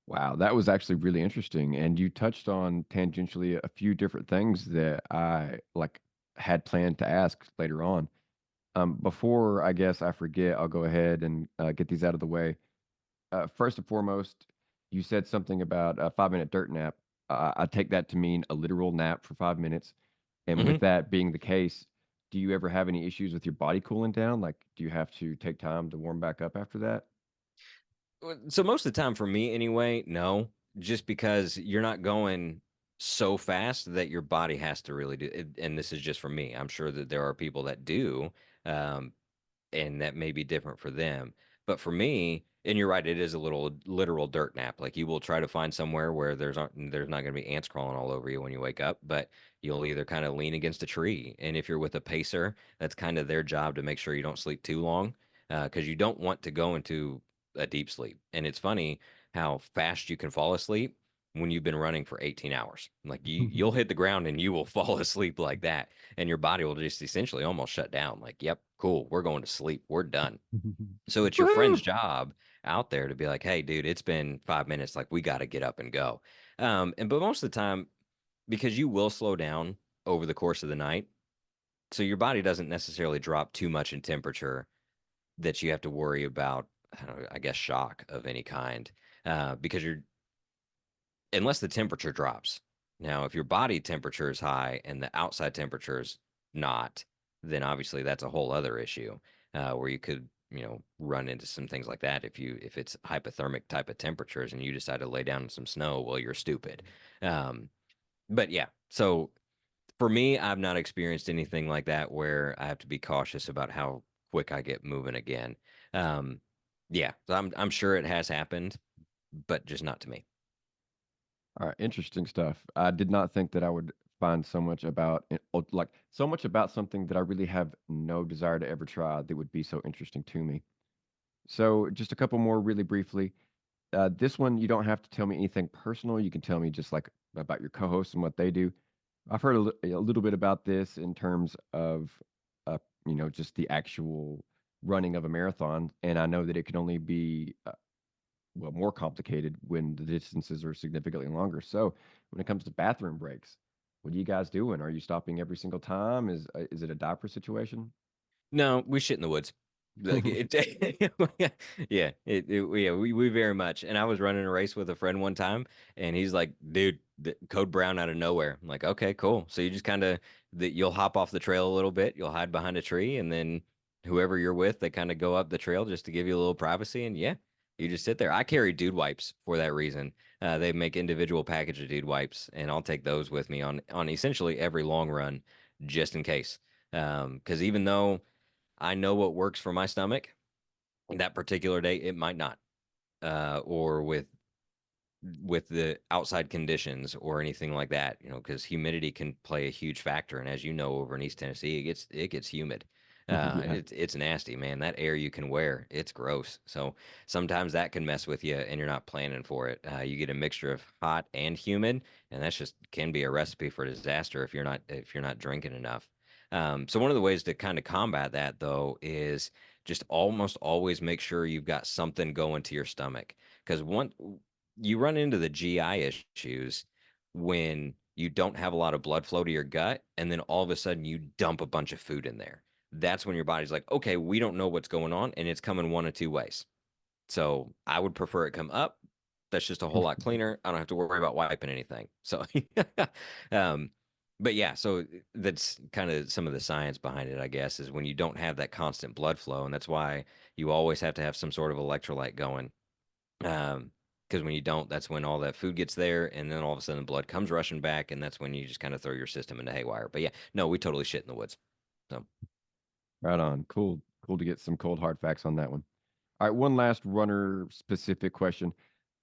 Wow, that was actually really interesting, and you touched on tangentially a few different things that I like had planned to ask later on. Before I guess I forget, I'll go ahead and get these out of the way. First and foremost, you said something about a 5 minute dirt nap. I take that to mean a literal nap for 5 minutes. And with hmm that being the case, do you ever have any issues with your body cooling down? Like, do you have to take time to warm back up after that? So most of the time for me anyway, no, just because you're not going so fast that your body has to really do it. And this is just for me. I'm sure that there are people that do. Um, and that may be different for them. But for me, and you're right, it is a little literal dirt nap. Like you will try to find somewhere where there's not going to be ants crawling all over you when you wake up, but you'll either kind of lean against a tree. And if you're with a pacer, that's kind of their job to make sure you don't sleep too long, because you don't want to go into a deep sleep. And it's funny how fast you can fall asleep when you've been running for 18 hours. Like you'll hit the ground and you will fall asleep like that, and your body will just essentially almost shut down. Like, yep, cool, we're going to sleep, we're done. So it's your friend's Woohoo! job out there to be like, hey, dude, it's been 5 minutes. Like, we got to get up and go. But most of the time, because you will slow down over the course of the night, so your body doesn't necessarily drop too much in temperature that you have to worry about, I don't know, I guess, shock of any kind, because you're unless the temperature drops. Now, if your body temperature is high and the outside temperature is not, then obviously that's a whole other issue where you could, run into some things like that. If it's hypothermic type of temperatures and you decide to lay down in some snow, well, you're stupid. Um, but yeah, so for me, I've not experienced anything like that where I have to be cautious about how quick I get moving again. Um, yeah, so I'm sure it has happened, but just not to me. All right, interesting stuff. I did not think that I would find so much about like so much about something that I really have no desire to ever try that would be so interesting to me. So, just a couple more really briefly. This one, you don't have to tell me anything personal. You can tell me just like about your co-hosts and what they do. I've heard a little bit about this in terms of, just the actual running of a marathon, and I know that it can only be well, more complicated when the distances are significantly longer. So, when it comes to bathroom breaks, what are you guys doing? Are you stopping every single time? Is it a diaper situation? No, we shit in the woods. Like it, yeah, yeah, we very much. And I was running a race with a friend one time, and he's like, "Dude, Code Brown out of nowhere." I'm like, "Okay, cool." So you just kind of you'll hop off the trail a little bit, you'll hide behind a tree, and then whoever you're with, they kind of go up the trail just to give you a little privacy, and yeah, you just sit there. I carry dude wipes for that reason. They make individual package of dude wipes, and I'll take those with me on essentially every long run, just in case. Because even though I know what works for my stomach that particular day, it might not. Or with the outside conditions or anything like that, because humidity can play a huge factor. And as you know, over in East Tennessee, it gets humid. Yeah. It's nasty, man. That air you can wear, it's gross. So sometimes that can mess with you, and you're not planning for it. You get a mixture of hot and humid, and that's just can be a recipe for disaster if you're not drinking enough. So one of the ways to kind of combat that though is just almost always make sure you've got something going to your stomach because one you run into the GI issues when you don't have a lot of blood flow to your gut, and then all of a sudden you dump a bunch of food in there. That's when your body's like, okay, we don't know what's going on, and it's coming one of two ways. So I would prefer it come up. That's just a whole lot cleaner. I don't have to worry about wiping anything. So, um, but yeah, so that's kind of some of the science behind it, I guess, is when you don't have that constant blood flow, and that's why you always have to have some sort of electrolyte going. Um, because when you don't, that's when all that food gets there, and then all of a sudden the blood comes rushing back, and that's when you just kind of throw your system into haywire. But yeah, no, we totally shit in the woods. So Right on. Cool. Cool to get some cold hard facts on that one. All right, one last runner specific question.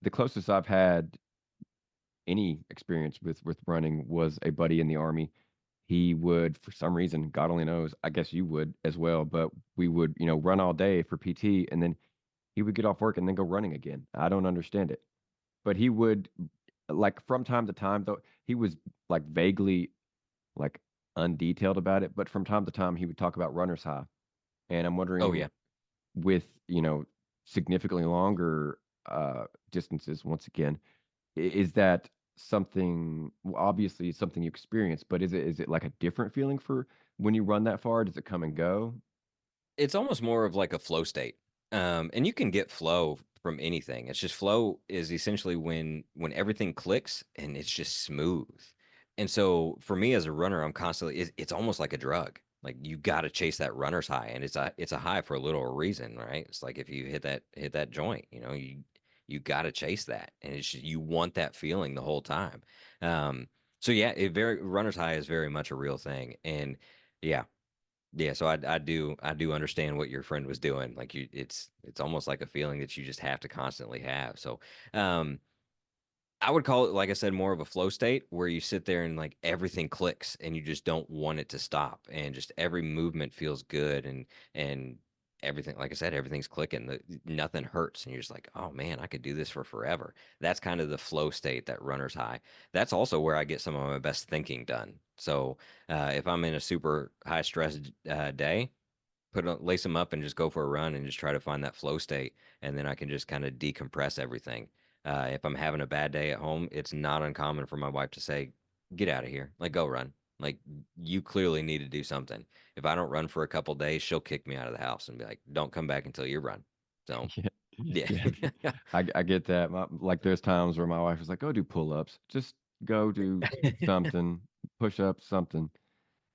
The closest I've had any experience with running was a buddy in the army. He would, for some reason, God only knows, I guess you would as well, but we would, run all day for PT, and then he would get off work and then go running again. I don't understand it. But he would, like, from time to time, though, he was like vaguely like undetailed about it, but from time to time he would talk about runner's high. And I'm oh wondering yeah. with, significantly longer distances, once again, is that something, well, obviously it's something you experience, but is it like a different feeling for when you run that far? Does it come and go? It's almost more of like a flow state. And you can get flow from anything. It's just flow is essentially when everything clicks and it's just smooth. And so for me as a runner, I'm constantly it's almost like a drug. Like you got to chase that runner's high, and it's a high for a little reason, right? It's like if you hit that joint, you got to chase that, and it's just, you want that feeling the whole time. Um, so yeah, runner's high is very much a real thing, and yeah, yeah, so I do understand what your friend was doing. Like it's almost like a feeling that you just have to constantly have. So um I would call it, like I said, more of a flow state where you sit there and like everything clicks and you just don't want it to stop, and just every movement feels good, and everything, like I said, everything's clicking. Nothing hurts, and you're just like, oh man, I could do this for forever. That's kind of the flow state, that runner's high. That's also where I get some of my best thinking done. So if I'm in a super high stress day, lace them up and just go for a run and just try to find that flow state, and then I can just kind of decompress everything. If I'm having a bad day at home, it's not uncommon for my wife to say, "Get out of here, like go run. Like you clearly need to do something." If I don't run for a couple days, she'll kick me out of the house and be like, "Don't come back until you run." So Yeah. yeah. Yeah. I get that. Like there's times where my wife was like, "Go do pull-ups. Just go do something, push up something."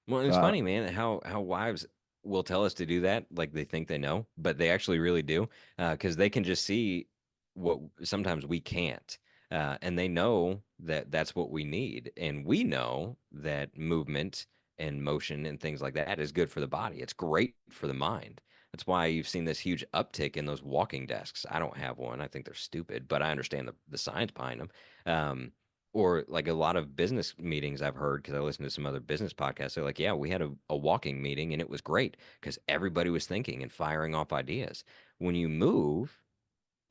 Well, So it's funny, man, how wives will tell us to do that, like they think they know, but they actually really do, because they can just see what sometimes we can't, and they know that that's what we need, and we know that movement and motion and things like that is good for the body. It's great for the mind. That's why you've seen this huge uptick in those walking desks. I don't have one. I think they're stupid, but I understand the science behind them. Or like a lot of business meetings I've heard, because I listen to some other business podcasts. They're like, yeah, we had a walking meeting and it was great because everybody was thinking and firing off ideas. When you move,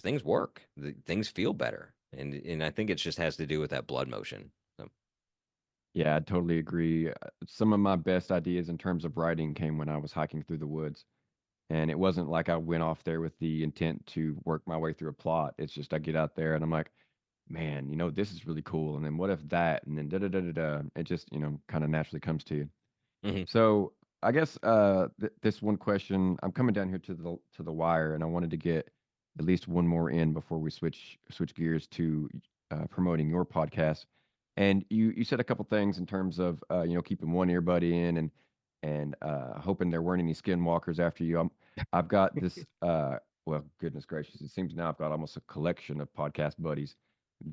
things work, things feel better. And I think it just has to do with that blood motion. So, yeah, I totally agree. Some of my best ideas in terms of writing came when I was hiking through the woods. And it wasn't like I went off there with the intent to work my way through a plot. It's just I get out there and I'm like, man, this is really cool. And then what if that? And then da da da da da. It just, kind of naturally comes to you. mhm. So I guess this one question, I'm coming down here to the wire, and I wanted to get at least one more in before we switch gears to promoting your podcast. And you said a couple things in terms of keeping one earbud in and hoping there weren't any skinwalkers after you. I've got this well, goodness gracious, it seems now I've got almost a collection of podcast buddies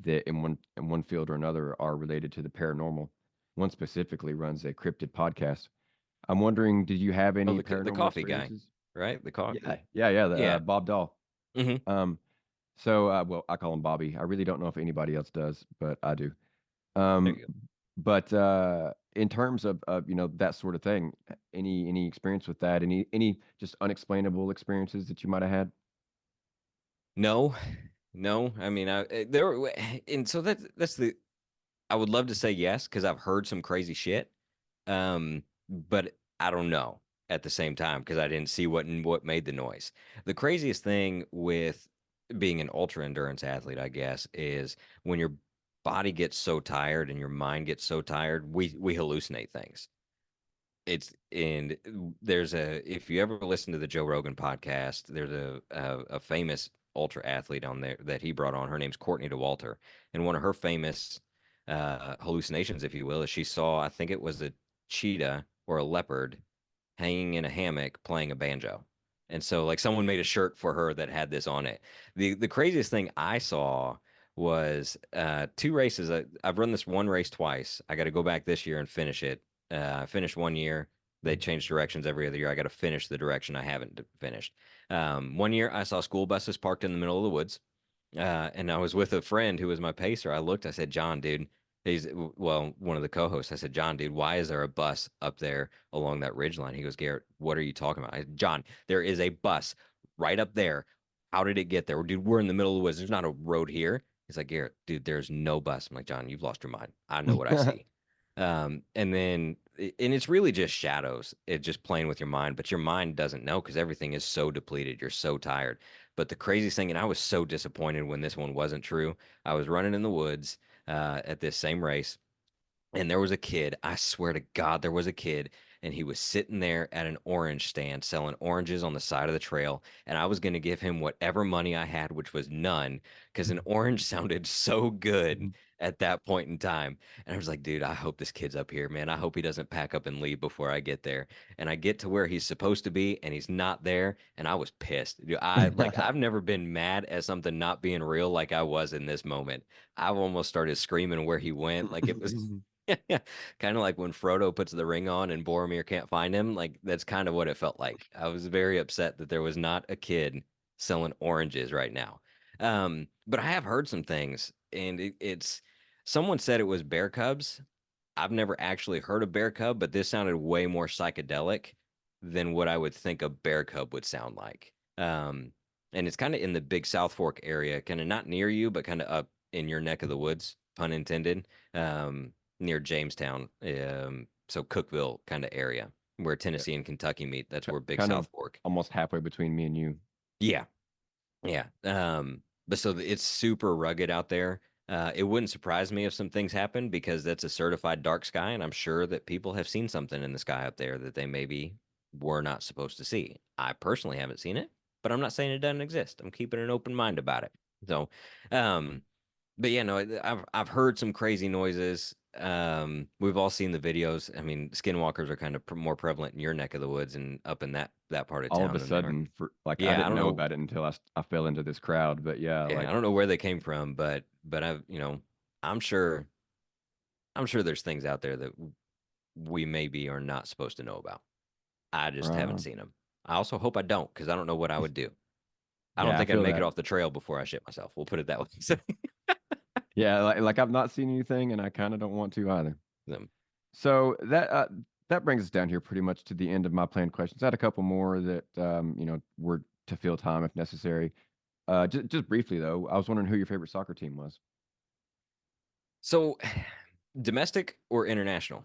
that in one field or another are related to the paranormal. One specifically runs a cryptid podcast. I'm wondering, did you have Oh, any the paranormal coffee guy, experiences? right? The coffee. Yeah, the, Yeah. Bob Dahl. Hmm. Um, well, I call him Bobby. I really don't know if anybody else does, but I do. There Um, you go. but in terms of that sort of thing, any experience with that? Any just unexplainable experiences that you might have had? No, no. I mean, and so that's the. I would love to say yes because I've heard some crazy shit. But I don't know at the same time because I didn't see what made the noise. The craziest thing with being an ultra endurance athlete, I guess, is when your body gets so tired and your mind gets so tired, we hallucinate things. It's and there's a if you ever listen to the Joe Rogan podcast, there's a famous ultra athlete on there that he brought on. Her name's Courtney DeWalter, and one of her famous hallucinations, if you will, is she saw, I think it was a cheetah or a leopard hanging in a hammock playing a banjo. And so like someone made a shirt for her that had this on it. The craziest thing I saw was two races. I've run this one race twice. I got to go back this year and finish it. I finished one year. They change directions every other year. I got to finish the direction I haven't finished. One year I saw school buses parked in the middle of the woods. And I was with a friend who was my pacer. I looked, I said, John, dude, well, one of the co-hosts. I said, John, dude, why is there a bus up there along that ridge line? He goes, Garrett, what are you talking about? John, there is a bus right up there. How did it get there? Dude, we're in the middle of the woods. There's not a road here. He's like, Garrett, dude, there's no bus. I'm like, John, you've lost your mind. I know what I see. And then, and it's really just shadows. It just playing with your mind, but your mind doesn't know because everything is so depleted. You're so tired. But the craziest thing, and I was so disappointed when this one wasn't true. I was running in the woods at this same race, and there was a kid. I swear to God, there was a kid, and he was sitting there at an orange stand selling oranges on the side of the trail. And I was going to give him whatever money I had, which was none, because an orange sounded so good at that point in time. And I was like, dude, I hope this kid's up here, man. I hope he doesn't pack up and leave before I get there. And I get to where he's supposed to be, and he's not there. And I was pissed. Dude, I've never been mad at something not being real like I was in this moment. I almost started screaming where he went. Like it was. Kind of like when Frodo puts the ring on and Boromir can't find him. Like that's kind of what it felt like. I was very upset that there was not a kid selling oranges right now. But I have heard some things, and it's someone said it was bear cubs. I've never actually heard a bear cub, but this sounded way more psychedelic than what I would think a bear cub would sound like. And it's kind of in the Big South Fork area, kind of not near you, but kind of up in your neck of the woods, pun intended, near Jamestown. So Cookville kind of area where Yeah, Tennessee and Kentucky meet. That's where Big kind of South Fork. almost halfway between me and you. Yeah, yeah. But so it's super rugged out there. It wouldn't surprise me if some things happen because that's a certified dark sky, and I'm sure that people have seen something in the sky up there that they maybe were not supposed to see. I personally haven't seen it, but I'm not saying it doesn't exist. I'm keeping an open mind about it. So, um, but yeah, no, I've heard some crazy noises. We've all seen the videos. I mean, skinwalkers are kind of more prevalent in your neck of the woods and up in that part of All of town a than they are. sudden, for like I Yeah, I didn't don't know know. about it until I fell into this crowd. But yeah, Yeah, like I don't know where they came from, but I'm sure I'm sure there's things out there that we maybe are not supposed to know about. I just haven't uh, seen them. I also hope I don't because I don't know what I would do. I don't yeah, I think I'd feel make it that. off the trail before I shit myself. We'll put it that way. So, Yeah, like I've not seen anything, and I kind of don't want to either. um, So that brings us down here pretty much to the end of my planned questions. I had a couple more that were to fill time if necessary. Just briefly though, I was wondering who your favorite soccer team was. so domestic or international?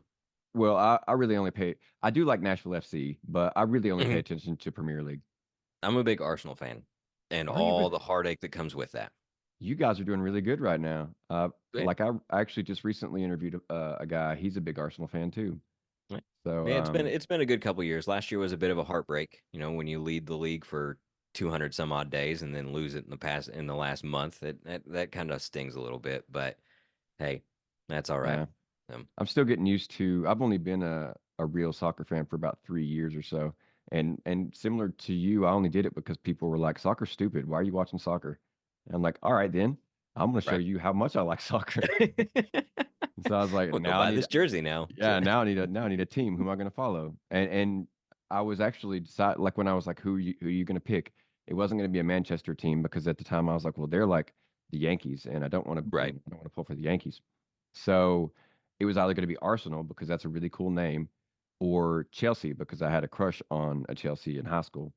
Well, I really only pay. I do like Nashville FC, but I really only pay Mhm. attention to Premier League. I'm a big Arsenal fan and Are you all really? the heartache that comes with that. You guys are doing really good right now. Yeah. Like I actually just recently interviewed a guy. He's a big Arsenal fan too. So Yeah, it's been a good couple years. Last year was a bit of a heartbreak, when you lead the league for 200 some odd days and then lose it in the last month. That kind of stings a little bit, but hey, that's all right. yeah, Um, I'm still getting used to. I've only been a real soccer fan for about 3 years or so, and similar to you, I only did it because people were like, "Soccer's stupid. Why are you watching soccer?" And I'm like, "All right, then I'm going to show right. you how much I like soccer." And so I was like, Well, go "Now I buy need this jersey now. Yeah, now I need a team. Who am I going to follow?" And I was actually decide like when I was like, who are you going to pick? It wasn't going to be a Manchester team because at the time I was like, well, they're like the Yankees, and I don't want to Right. I don't want to pull for the Yankees. So it was either going to be Arsenal because that's a really cool name, or Chelsea because I had a crush on a Chelsea in high school,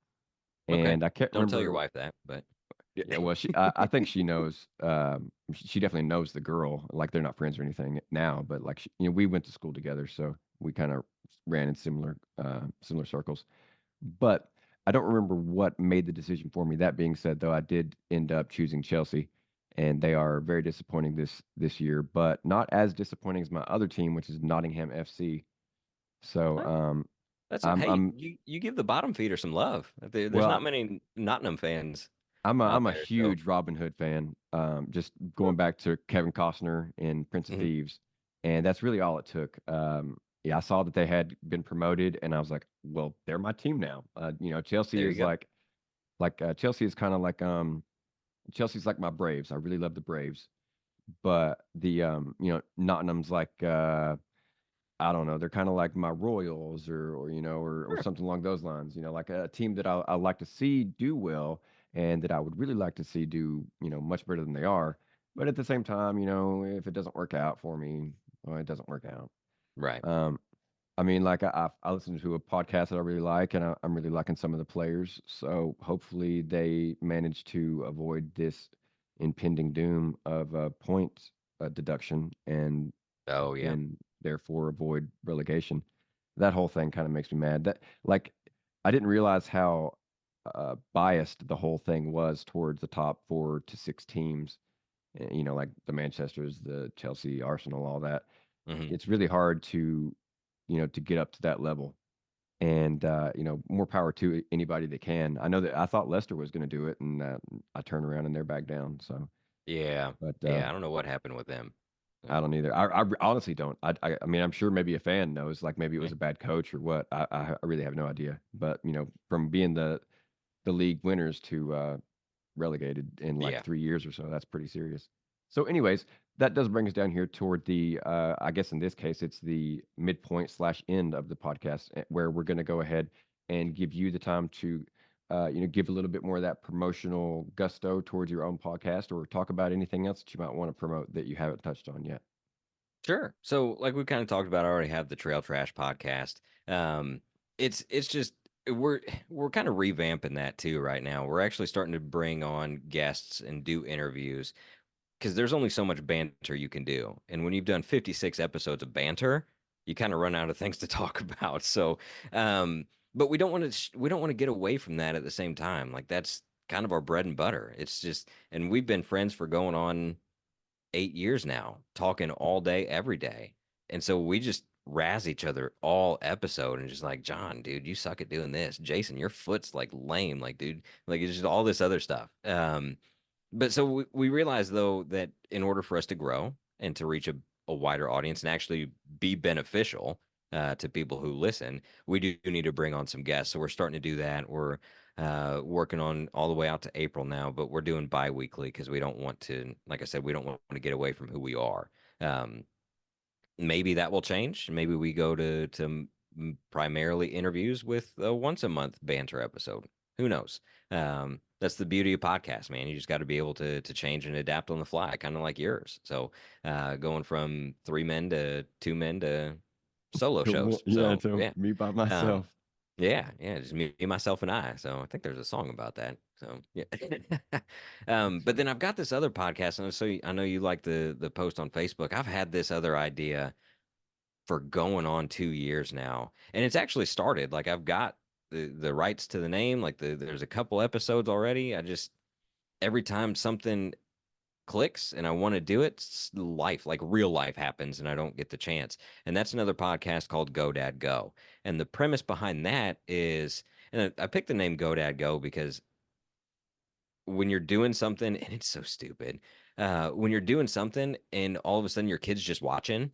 Okay. and I can't Don't tell your remember. wife that, but Yeah, well, I think she knows. She definitely knows the girl. Like they're not friends or anything now, but like we went to school together, so we kind of ran in similar circles. But I don't remember what made the decision for me. That being said, though, I did end up choosing Chelsea, and they are very disappointing this year, but not as disappointing as my other team, which is Nottingham FC. So well, that's I'm hey, I'm you give the bottom feeder some love. There's not well, many Nottingham fans I'm out a there, so huge Robin Hood fan. Just going back to Kevin Costner in Prince of mhm. Thieves, and that's really all it took. Yeah, I saw that they had been promoted, and I was like, well, they're my team now. Chelsea There you is go. Chelsea is kind of like Chelsea's like my Braves. I really love the Braves, but the Nottingham's like I don't know. They're kind of like my Royals or Sure. something along those lines. Like a team that I like to see do well and that I would really like to see do, much better than they are. But at the same time, if it doesn't work out for me, well, it doesn't work out. Right. Um, I mean, like I listened to a podcast that I really like, and I'm really liking some of the players. So hopefully they manage to avoid this impending doom of a point deduction and Oh yeah. then therefore avoid relegation. That whole thing kind of makes me mad. That like I didn't realize how biased the whole thing was towards the top 4 to 6 teams. Like the Manchester's, the Chelsea, Arsenal, all that. Hmm. It's really hard to get up to that level. And more power to anybody that can. I know that I thought Leicester was going to do it, and I turned around and they're back down. So, Yeah. but Yeah. I don't know what happened with them. I don't either. I honestly don't. I mean, I'm sure maybe a fan knows, like maybe it Yeah. was a bad coach or what. I really have no idea. But from being the league winners to relegated in like Yeah. 3 years or so, that's pretty serious. So, anyways, that does bring us down here toward the. I guess in this case, it's the midpoint slash end of the podcast where we're going to go ahead and give you the time to. Give a little bit more of that promotional gusto towards your own podcast, or talk about anything else that you might want to promote that you haven't touched on yet. Sure. So, like we kind of talked about, I already have the Trail Trash podcast. Um, it's just we're kind of revamping that too right now. We're actually starting to bring on guests and do interviews because there's only so much banter you can do, and when you've done 56 episodes of banter, you kind of run out of things to talk about. So, but we don't want to get away from that at the same time. Like that's kind of our bread and butter. It's just, and we've been friends for going on 8 years now, talking all day, every day. And so we just razz each other all episode and just like, John, dude, you suck at doing this. Jason, your foot's like lame. Like, dude, like it's just all this other stuff. But so we realized though that in order for us to grow and to reach a wider audience and actually be beneficial to people who listen, we do need to bring on some guests. So we're starting to do that. We're working on all the way out to April now, but we're doing bi-weekly because we don't want to, like I said, we don't want to get away from who we are. Um, Maybe that will change. Maybe we go to primarily interviews with a once a month banter episode. Who knows? That's the beauty of podcasts, man. You just got to be able to change and adapt on the fly, kind of like yours. So, going from 3 men to 2 men to solo Well, shows. yeah, So, to yeah, me by um, myself. yeah, just me, myself, and I. So I think there's a song about that. So yeah. But then I've got this other podcast, and I know you like the post on Facebook. I've had this other idea for going on 2 years now, and it's actually started. Like I've got the rights to the name. Like there's a couple episodes already. I just every time something clicks and I want to do it, life, like real life happens and I don't get the chance. And that's another podcast called Go Dad Go. And the premise behind that is, and I picked the name Go Dad Go because when you're doing something, and it's so stupid, when you're doing something and all of a sudden your kid's just watching,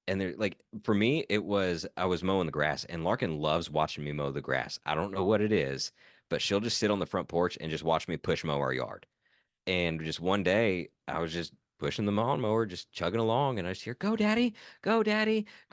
and they're like, for me, it was I was mowing the grass, and Larkin loves watching me mow the grass. I don't know what it is, but she'll just sit on the front porch and just watch me push mow our yard. And just one day, I was just pushing the lawnmower, just chugging along, and I just hear, go, daddy,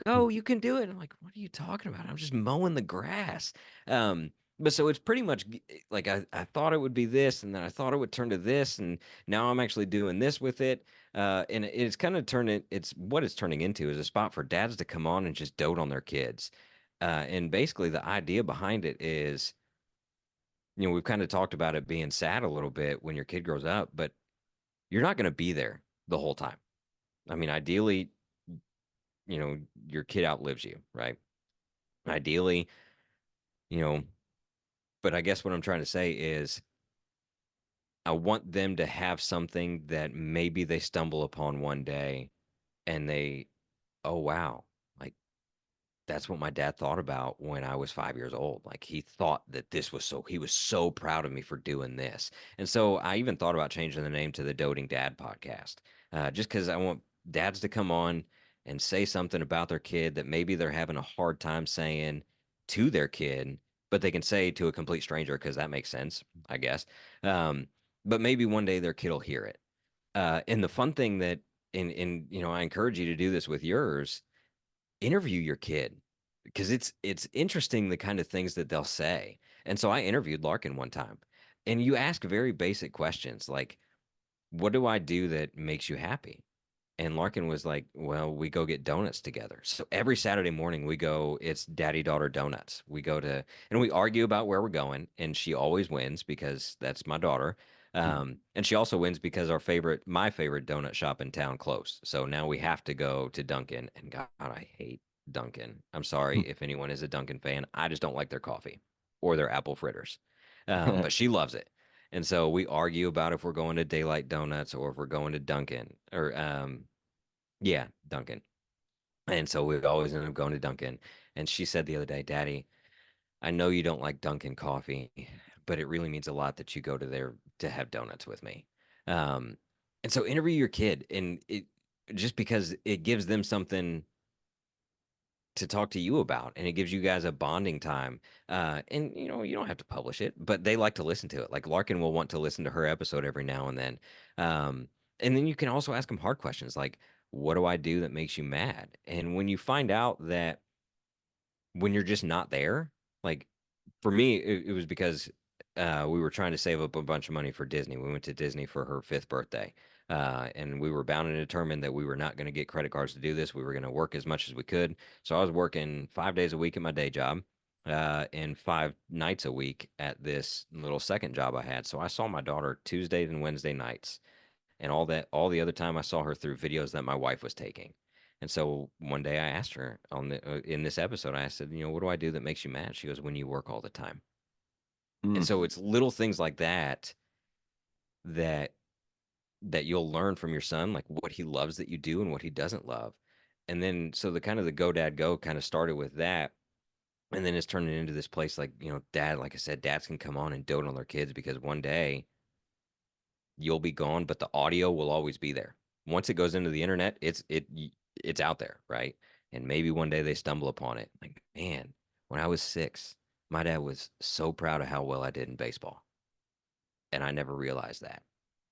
go, you can do it." And I'm like, "What are you talking about? I'm just mowing the grass." Um, but so it's pretty much like I thought it would be this, and then I thought it would turn to this, and now I'm actually doing this with it. And it's kind of turning, it's what it's turning into is a spot for dads to come on and just dote on their kids. And basically, the idea behind it is, we've kind of talked about it being sad a little bit when your kid grows up, but you're not going to be there the whole time. I mean, ideally, you know, your kid outlives you, right? Ideally, you know, but I guess what I'm trying to say is I want them to have something that maybe they stumble upon one day and they, oh, wow, like that's what my dad thought about when I was 5 years old. Like he thought that this was so, he was so proud of me for doing this. And so I even thought about changing the name to the Doting Dad podcast, just because I want dads to come on and say something about their kid that maybe they're having a hard time saying to their kid, but they can say to a complete stranger because that makes sense, I guess. Um, but maybe one day their kid will hear it. And the fun thing that, I encourage you to do this with yours, interview your kid because it's interesting the kind of things that they'll say. And so I interviewed Larkin one time, and you ask very basic questions like, "What do I do that makes you happy?" And Larkin was like, "Well, we go get donuts together." So every Saturday morning we go, it's daddy daughter donuts. We go to, and we argue about where we're going, and she always wins because that's my daughter. And she also wins because my favorite donut shop in town closed. So now we have to go to Dunkin'. And God, I hate Dunkin'. I'm sorry if anyone is a Dunkin' fan. I just don't like their coffee or their apple fritters. But she loves it. And so we argue about if we're going to Daylight Donuts or if we're going to Dunkin' or yeah, Dunkin'. And so we always end up going to Dunkin'. And she said the other day, "Daddy, I know you don't like Dunkin' coffee, but it really means a lot that you go to there to have donuts with me." Um, and so interview your kid, and it just because it gives them something to talk to you about, and it gives you guys a bonding time. And you don't have to publish it, but they like to listen to it. Like Larkin will want to listen to her episode every now and then. um, and then you can also ask them hard questions like, "What do I do that makes you mad?" And when you find out that when you're just not there, like for me, it was because we were trying to save up a bunch of money for Disney. We went to Disney for her fifth birthday, and we were bound and determined that we were not going to get credit cards to do this. We were going to work as much as we could. So I was working 5 days a week at my day job, and 5 nights a week at this little second job I had. So I saw my daughter Tuesday and Wednesday nights, and all the other time I saw her through videos that my wife was taking. And so one day I asked her in this episode, I said, "What do I do that makes you mad?" She goes, "When you work all the time." And Mm. so it's little things like that that that you'll learn from your son, like what he loves that you do and what he doesn't love. And then so the kind of the Go Dad Go kind of started with that. And then it's turning into this place like, dad, like I said, dads can come on and dote on their kids because one day you'll be gone, but the audio will always be there. Once it goes into the internet, it's out there, right? And maybe one day they stumble upon it. Like, man, when I was 6, my dad was so proud of how well I did in baseball, and I never realized that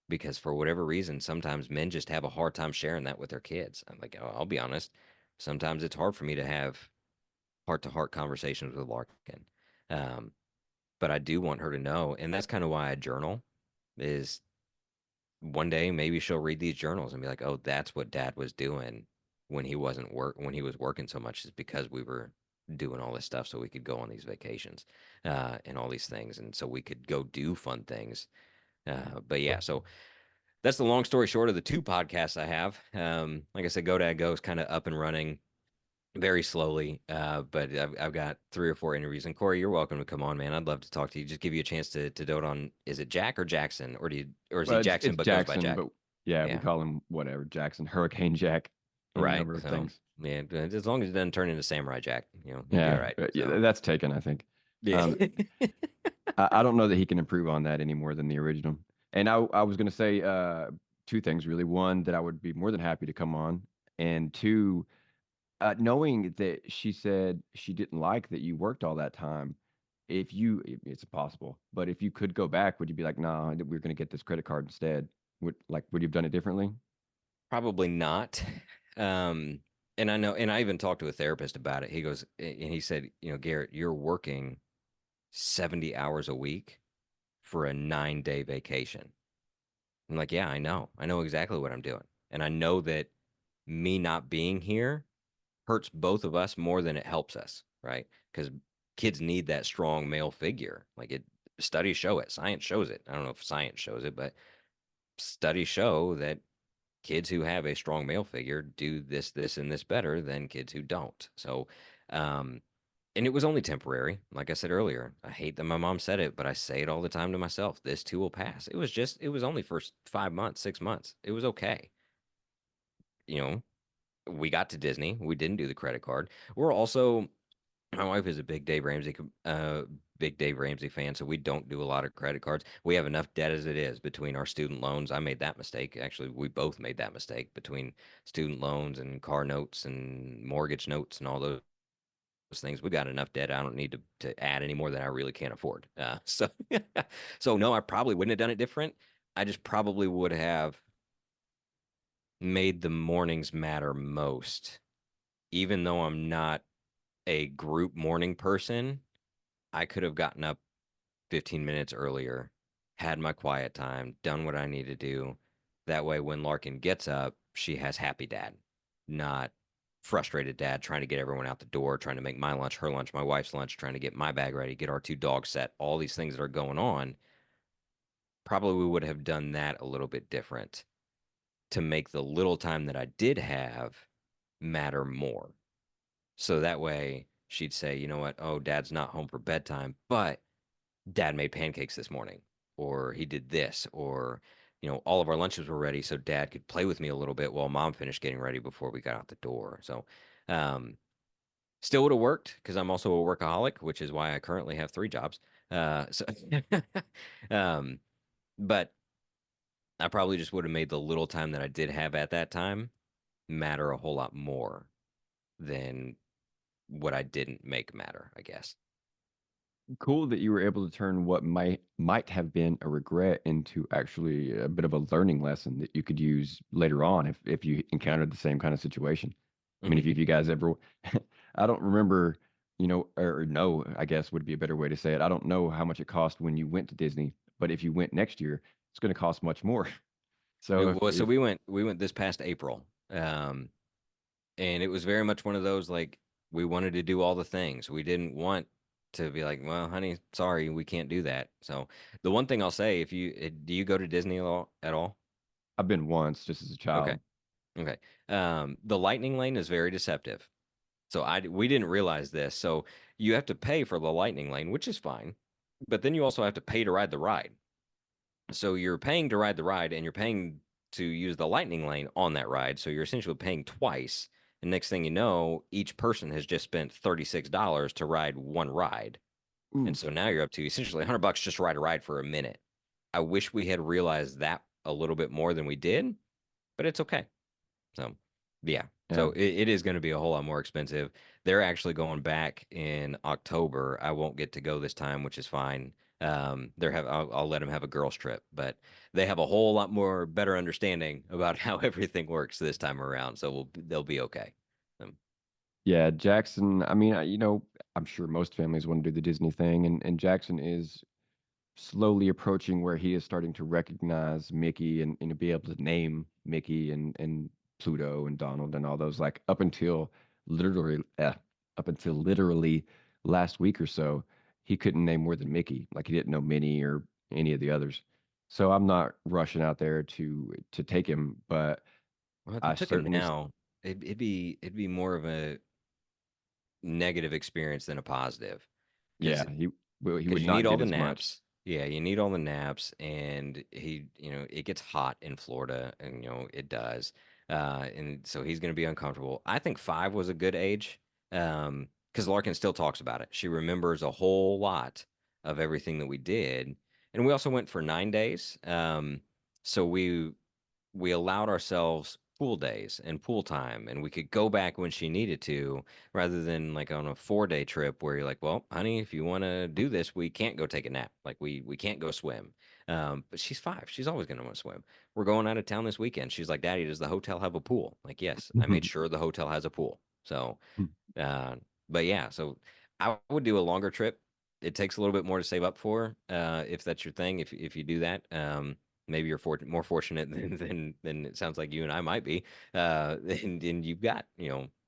because for whatever reason, sometimes men just have a hard time sharing that with their kids. I'm like, oh, I'll be honest, sometimes it's hard for me to have heart-to-heart conversations with Larkin. Um, but I do want her to know, and that's kind of why I journal is one day maybe she'll read these journals and be like, "Oh, that's what dad was doing when he was working so much is because we were doing all this stuff so we could go on these vacations and all these things and so we could go do fun things." But yeah, so that's the long story short of the two podcasts I have. Like I said, GoDad Go is kind of up and running very slowly, but I've got 3 or 4 interviews. And Corey, you're welcome to come on, man. I'd love to talk to you. Just give you a chance to dote on. Is it Jack or Jackson, or is he Well, it's Jackson but goes by Jackson, Jack? but Yeah, we Yeah. call him whatever Jackson, Hurricane Jack, any Right. number of So, things. yeah, as long as it doesn't turn into Samurai Jack, he'll be all Yeah, right. yeah, So, that's taken, I think. yeah. Um, I don't know that he can improve on that any more than the original. And I was going to say two things really. One, that I would be more than happy to come on, and two, knowing that she said she didn't like that you worked all that time. If you, it's possible, but if you could go back, would you be like, nah, we're going to get this credit card instead? Would you have done it differently? Probably not. Um, and I know, and I even talked to a therapist about it. He goes, and he said, Garrett, you're working 70 hours a week for a 9-day vacation. I'm like, yeah, I know. I know exactly what I'm doing. And I know that me not being here hurts both of us more than it helps us, right? Because kids need that strong male figure. Like studies show it, science shows it. I don't know if science shows it, but studies show that kids who have a strong male figure do this, this, and this better than kids who don't. So, um, and it was only temporary. Like I said earlier, I hate that my mom said it, but I say it all the time to myself. This too will pass. It was only for 5 months, 6 months. It was okay. You know, we got to Disney. We didn't do the credit card. We're also, my wife is a big Dave Ramsey fan, so we don't do a lot of credit cards. We have enough debt as it is between our student loans. I made that mistake. Actually, we both made that mistake between student loans and car notes and mortgage notes and all those things. We got enough debt. I don't need to add any more than I really can't afford. So no, I probably wouldn't have done it different. I just probably would have made the mornings matter most, even though I'm not a group morning person. I could have gotten up 15 minutes earlier, had my quiet time, done what I need to do. That way, when Larkin gets up, she has happy dad, not frustrated dad trying to get everyone out the door, trying to make my lunch, her lunch, my wife's lunch, trying to get my bag ready, get our two dogs set, all these things that are going on. Probably we would have done that a little bit different to make the little time that I did have matter more. So that way she'd say, you know what? Oh, dad's not home for bedtime, but dad made pancakes this morning, or he did this, or, all of our lunches were ready. So dad could play with me a little bit while mom finished getting ready before we got out the door. So, um, still would have worked because I'm also a workaholic, which is why I currently have 3 jobs. So, um, but I probably just would have made the little time that I did have at that time matter a whole lot more than what I didn't make matter, I guess. Cool that you were able to turn what might have been a regret into actually a bit of a learning lesson that you could use later on if you encountered the same kind of situation. I mean, Hmm. if you guys ever, I don't remember, or no, I guess would be a better way to say it. I don't know how much it cost when you went to Disney, but if you went next year, it's going to cost much more. So if, Well, so if we went this past April. And it was very much one of those like we wanted to do all the things. We didn't want to be like, well, honey, sorry, we can't do that. So the one thing I'll say, if you do you go to Disney at all? I've been once just as a Okay. child. Okay. The lightning lane is very deceptive. So we didn't realize this. So you have to pay for the lightning lane, which is fine. But then you also have to pay to ride the ride. So you're paying to ride the ride and you're paying to use the lightning lane on that ride. So you're essentially paying twice. And next thing you know, each person has just spent $36 to ride one ride. And Ooh, so now you're up to essentially $100 just to ride a ride for a minute. I wish we had realized that a little bit more than we did, but it's okay. So, yeah. yeah. So it is going to be a whole lot more expensive. They're actually going back in October. I won't get to go this time, which is fine. I'll let them have a girls trip, but they have a whole lot more better understanding about how everything works this time around. So they'll be okay. Yeah, Jackson, I mean, I'm sure most families want to do the Disney thing, and Jackson is slowly approaching where he is starting to recognize Mickey and be able to name Mickey and Pluto and Donald and all those, like literally up until literally last week or so, he couldn't name more than Mickey. Like he didn't know Minnie or any of the others. So I'm not rushing out there to take him, but Well, if you I took him certainly now, it'd be more of a negative experience than a positive, because yeah, he would you need not all get the as much. naps. Yeah, you need all the naps, and it gets hot in Florida, and it does, and so he's going to be uncomfortable. I think 5 was a good age, because Larkin still talks about it. She remembers a whole lot of everything that we did, and we also went for 9 days. So we allowed ourselves pool days and pool time, and we could go back when she needed to, rather than like on a 4-day trip where you're like, well, honey, if you want to do this, we can't go take a nap, like we can't go swim. But she's 5, she's always going to want to swim. We're going out of town this weekend. She's like, Daddy, does the hotel have a pool? Like, yes, I made sure the hotel has a pool. So uh, but yeah, so I would do a longer trip. It takes a little bit more to save up for, if that's your thing. If you do that, maybe you're more fortunate than it sounds like you and I might be. And you've got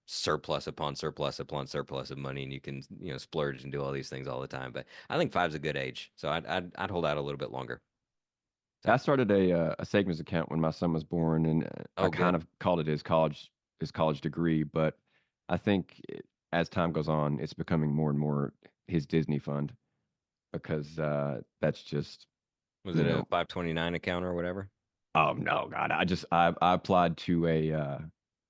surplus upon surplus upon surplus of money, and you can splurge and do all these things all the time. But I think 5's a good age, so I'd hold out a little bit longer. I So, started a savings account when my son was born, and I oh, kind good. of called it his college degree. But I think as time goes on, it's becoming more and more his Disney fund because that's just Was you it a know 529 account or whatever? oh no God, I applied to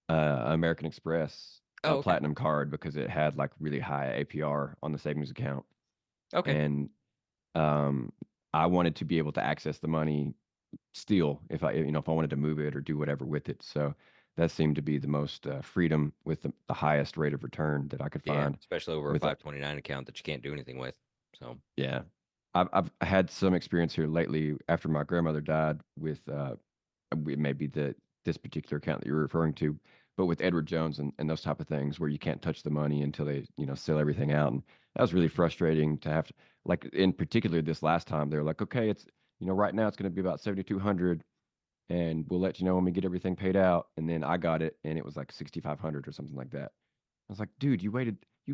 American Express Oh, okay. Platinum card because it had like really high APR on the savings account, Okay. and um, I wanted to be able to access the money still if I wanted to move it or do whatever with it. So that seemed to be the most freedom with the highest rate of return that I could Yeah, find. especially over a With 529 account that you can't do anything with. So, yeah, I've had some experience here lately after my grandmother died with it may be this particular account that you're referring to, but with Edward Jones and those type of things where you can't touch the money until they sell everything out, and that was really mhm. frustrating to have to, like, in particular this last time they're like, okay, it's right now it's going to be about 7,200, and we'll let you know when we get everything paid out. And then I got it, and it was like 6,500 or something like that. I was like, dude, you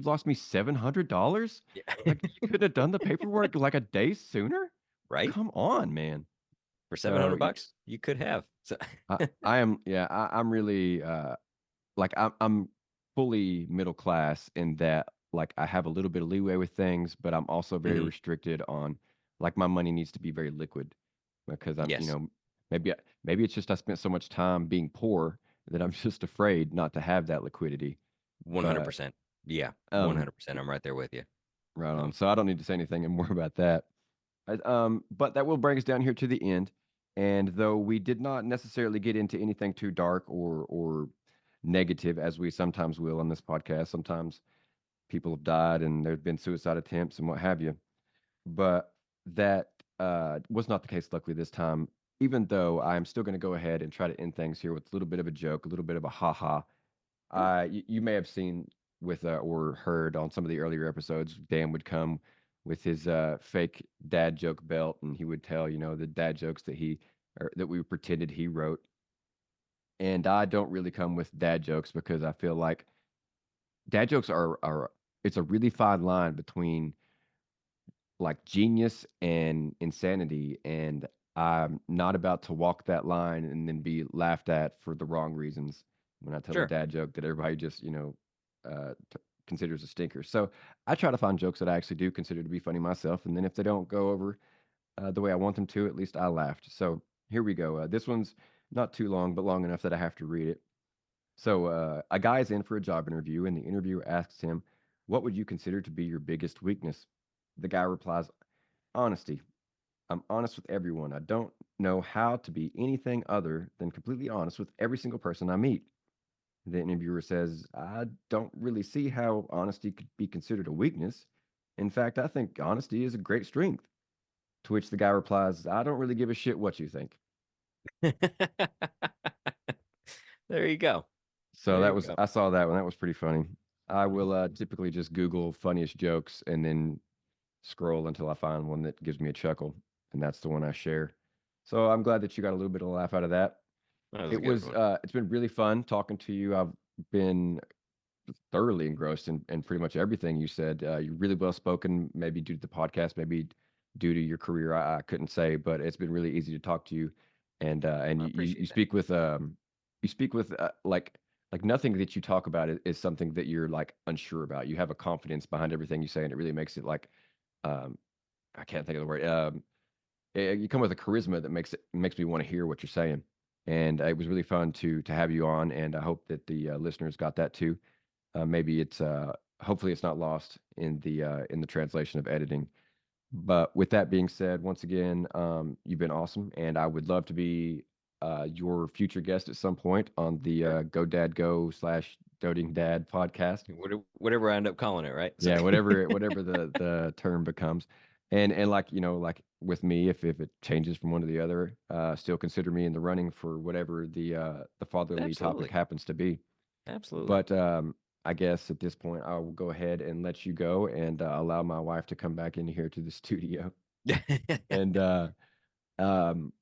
lost me $700. Yeah. Like you could have done the paperwork like a day sooner. Right? Come on, man. For So 700 bucks, you could have. So, I am, yeah, I'm really like I'm fully middle class in that like I have a little bit of leeway with things, but I'm also very mhm. restricted on like my money needs to be very liquid because Yes, maybe it's just I spent so much time being poor that I'm just afraid not to have that liquidity. But 100%. Yeah, um 100%. I'm right there with you. right on. So, So I don't need to say anything more about that. But that will bring us down here to the end. And though we did not necessarily get into anything too dark or negative, as we sometimes will on this podcast, sometimes people have died and there's been suicide attempts and what have you. But that was not the case, luckily, this time. Even though I am still going to go ahead and try to end things here with a little bit of a joke, a little bit of a ha ha. sure. You may have seen with or heard on some of the earlier episodes, Dan would come with his fake dad joke belt, and he would tell the dad jokes that we pretended he wrote. And I don't really come with dad jokes because I feel like dad jokes are it's a really fine line between like genius and insanity, and I'm not about to walk that line and then be laughed at for the wrong reasons when I tell a Sure. dad joke that everybody just considers a stinker. So I try to find jokes that I actually do consider to be funny myself, and then if they don't go over the way I want them to, at least I laughed. So here we go. This one's not too long, but long enough that I have to read it. So a guy is in for a job interview, and the interviewer asks him, "What would you consider to be your biggest weakness?" The guy replies, "Honesty. I'm honest with everyone. I don't know how to be anything other than completely honest with every single person I meet." The interviewer says, "I don't really see how honesty could be considered a weakness. In fact, I think honesty is a great strength." To which the guy replies, "I don't really give a shit what you think." There you go. So There you go. I saw that one. That was pretty funny. I will typically just Google funniest jokes and then scroll until I find one that gives me a chuckle, and that's the one I share. So I'm glad that you got a little bit of a laugh out of that. That was a good one. It's been really fun talking to you. I've been thoroughly engrossed in pretty much everything you said. You're really well spoken, maybe due to the podcast, maybe due to your career. I couldn't say, but it's been really easy to talk to you, and I you appreciate that. speak with like nothing that you talk about is something that you're like unsure about. You have a confidence behind everything you say, and it really makes it like um, I can't think of the word. you come with a charisma that makes me want to hear what you're saying. And it was really fun to have you on, and I hope that the listeners got that too. Maybe it's hopefully it's not lost in the translation of editing. But with that being said, once again, you've been awesome, and I would love to be your future guest at some point on the Sure. Go Dad Go slash Doting Dad podcast. Whatever I end up calling it, right? So Yeah, whatever the term becomes. And like, like with me, if it changes from one to the other, still consider me in the running for whatever the fatherly topic absolutely. happens to be. Absolutely. But I guess at this point, I will go ahead and let you go and allow my wife to come back in here to the studio. And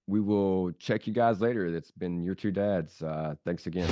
we will check you guys later. That's been your two dads. Thanks again.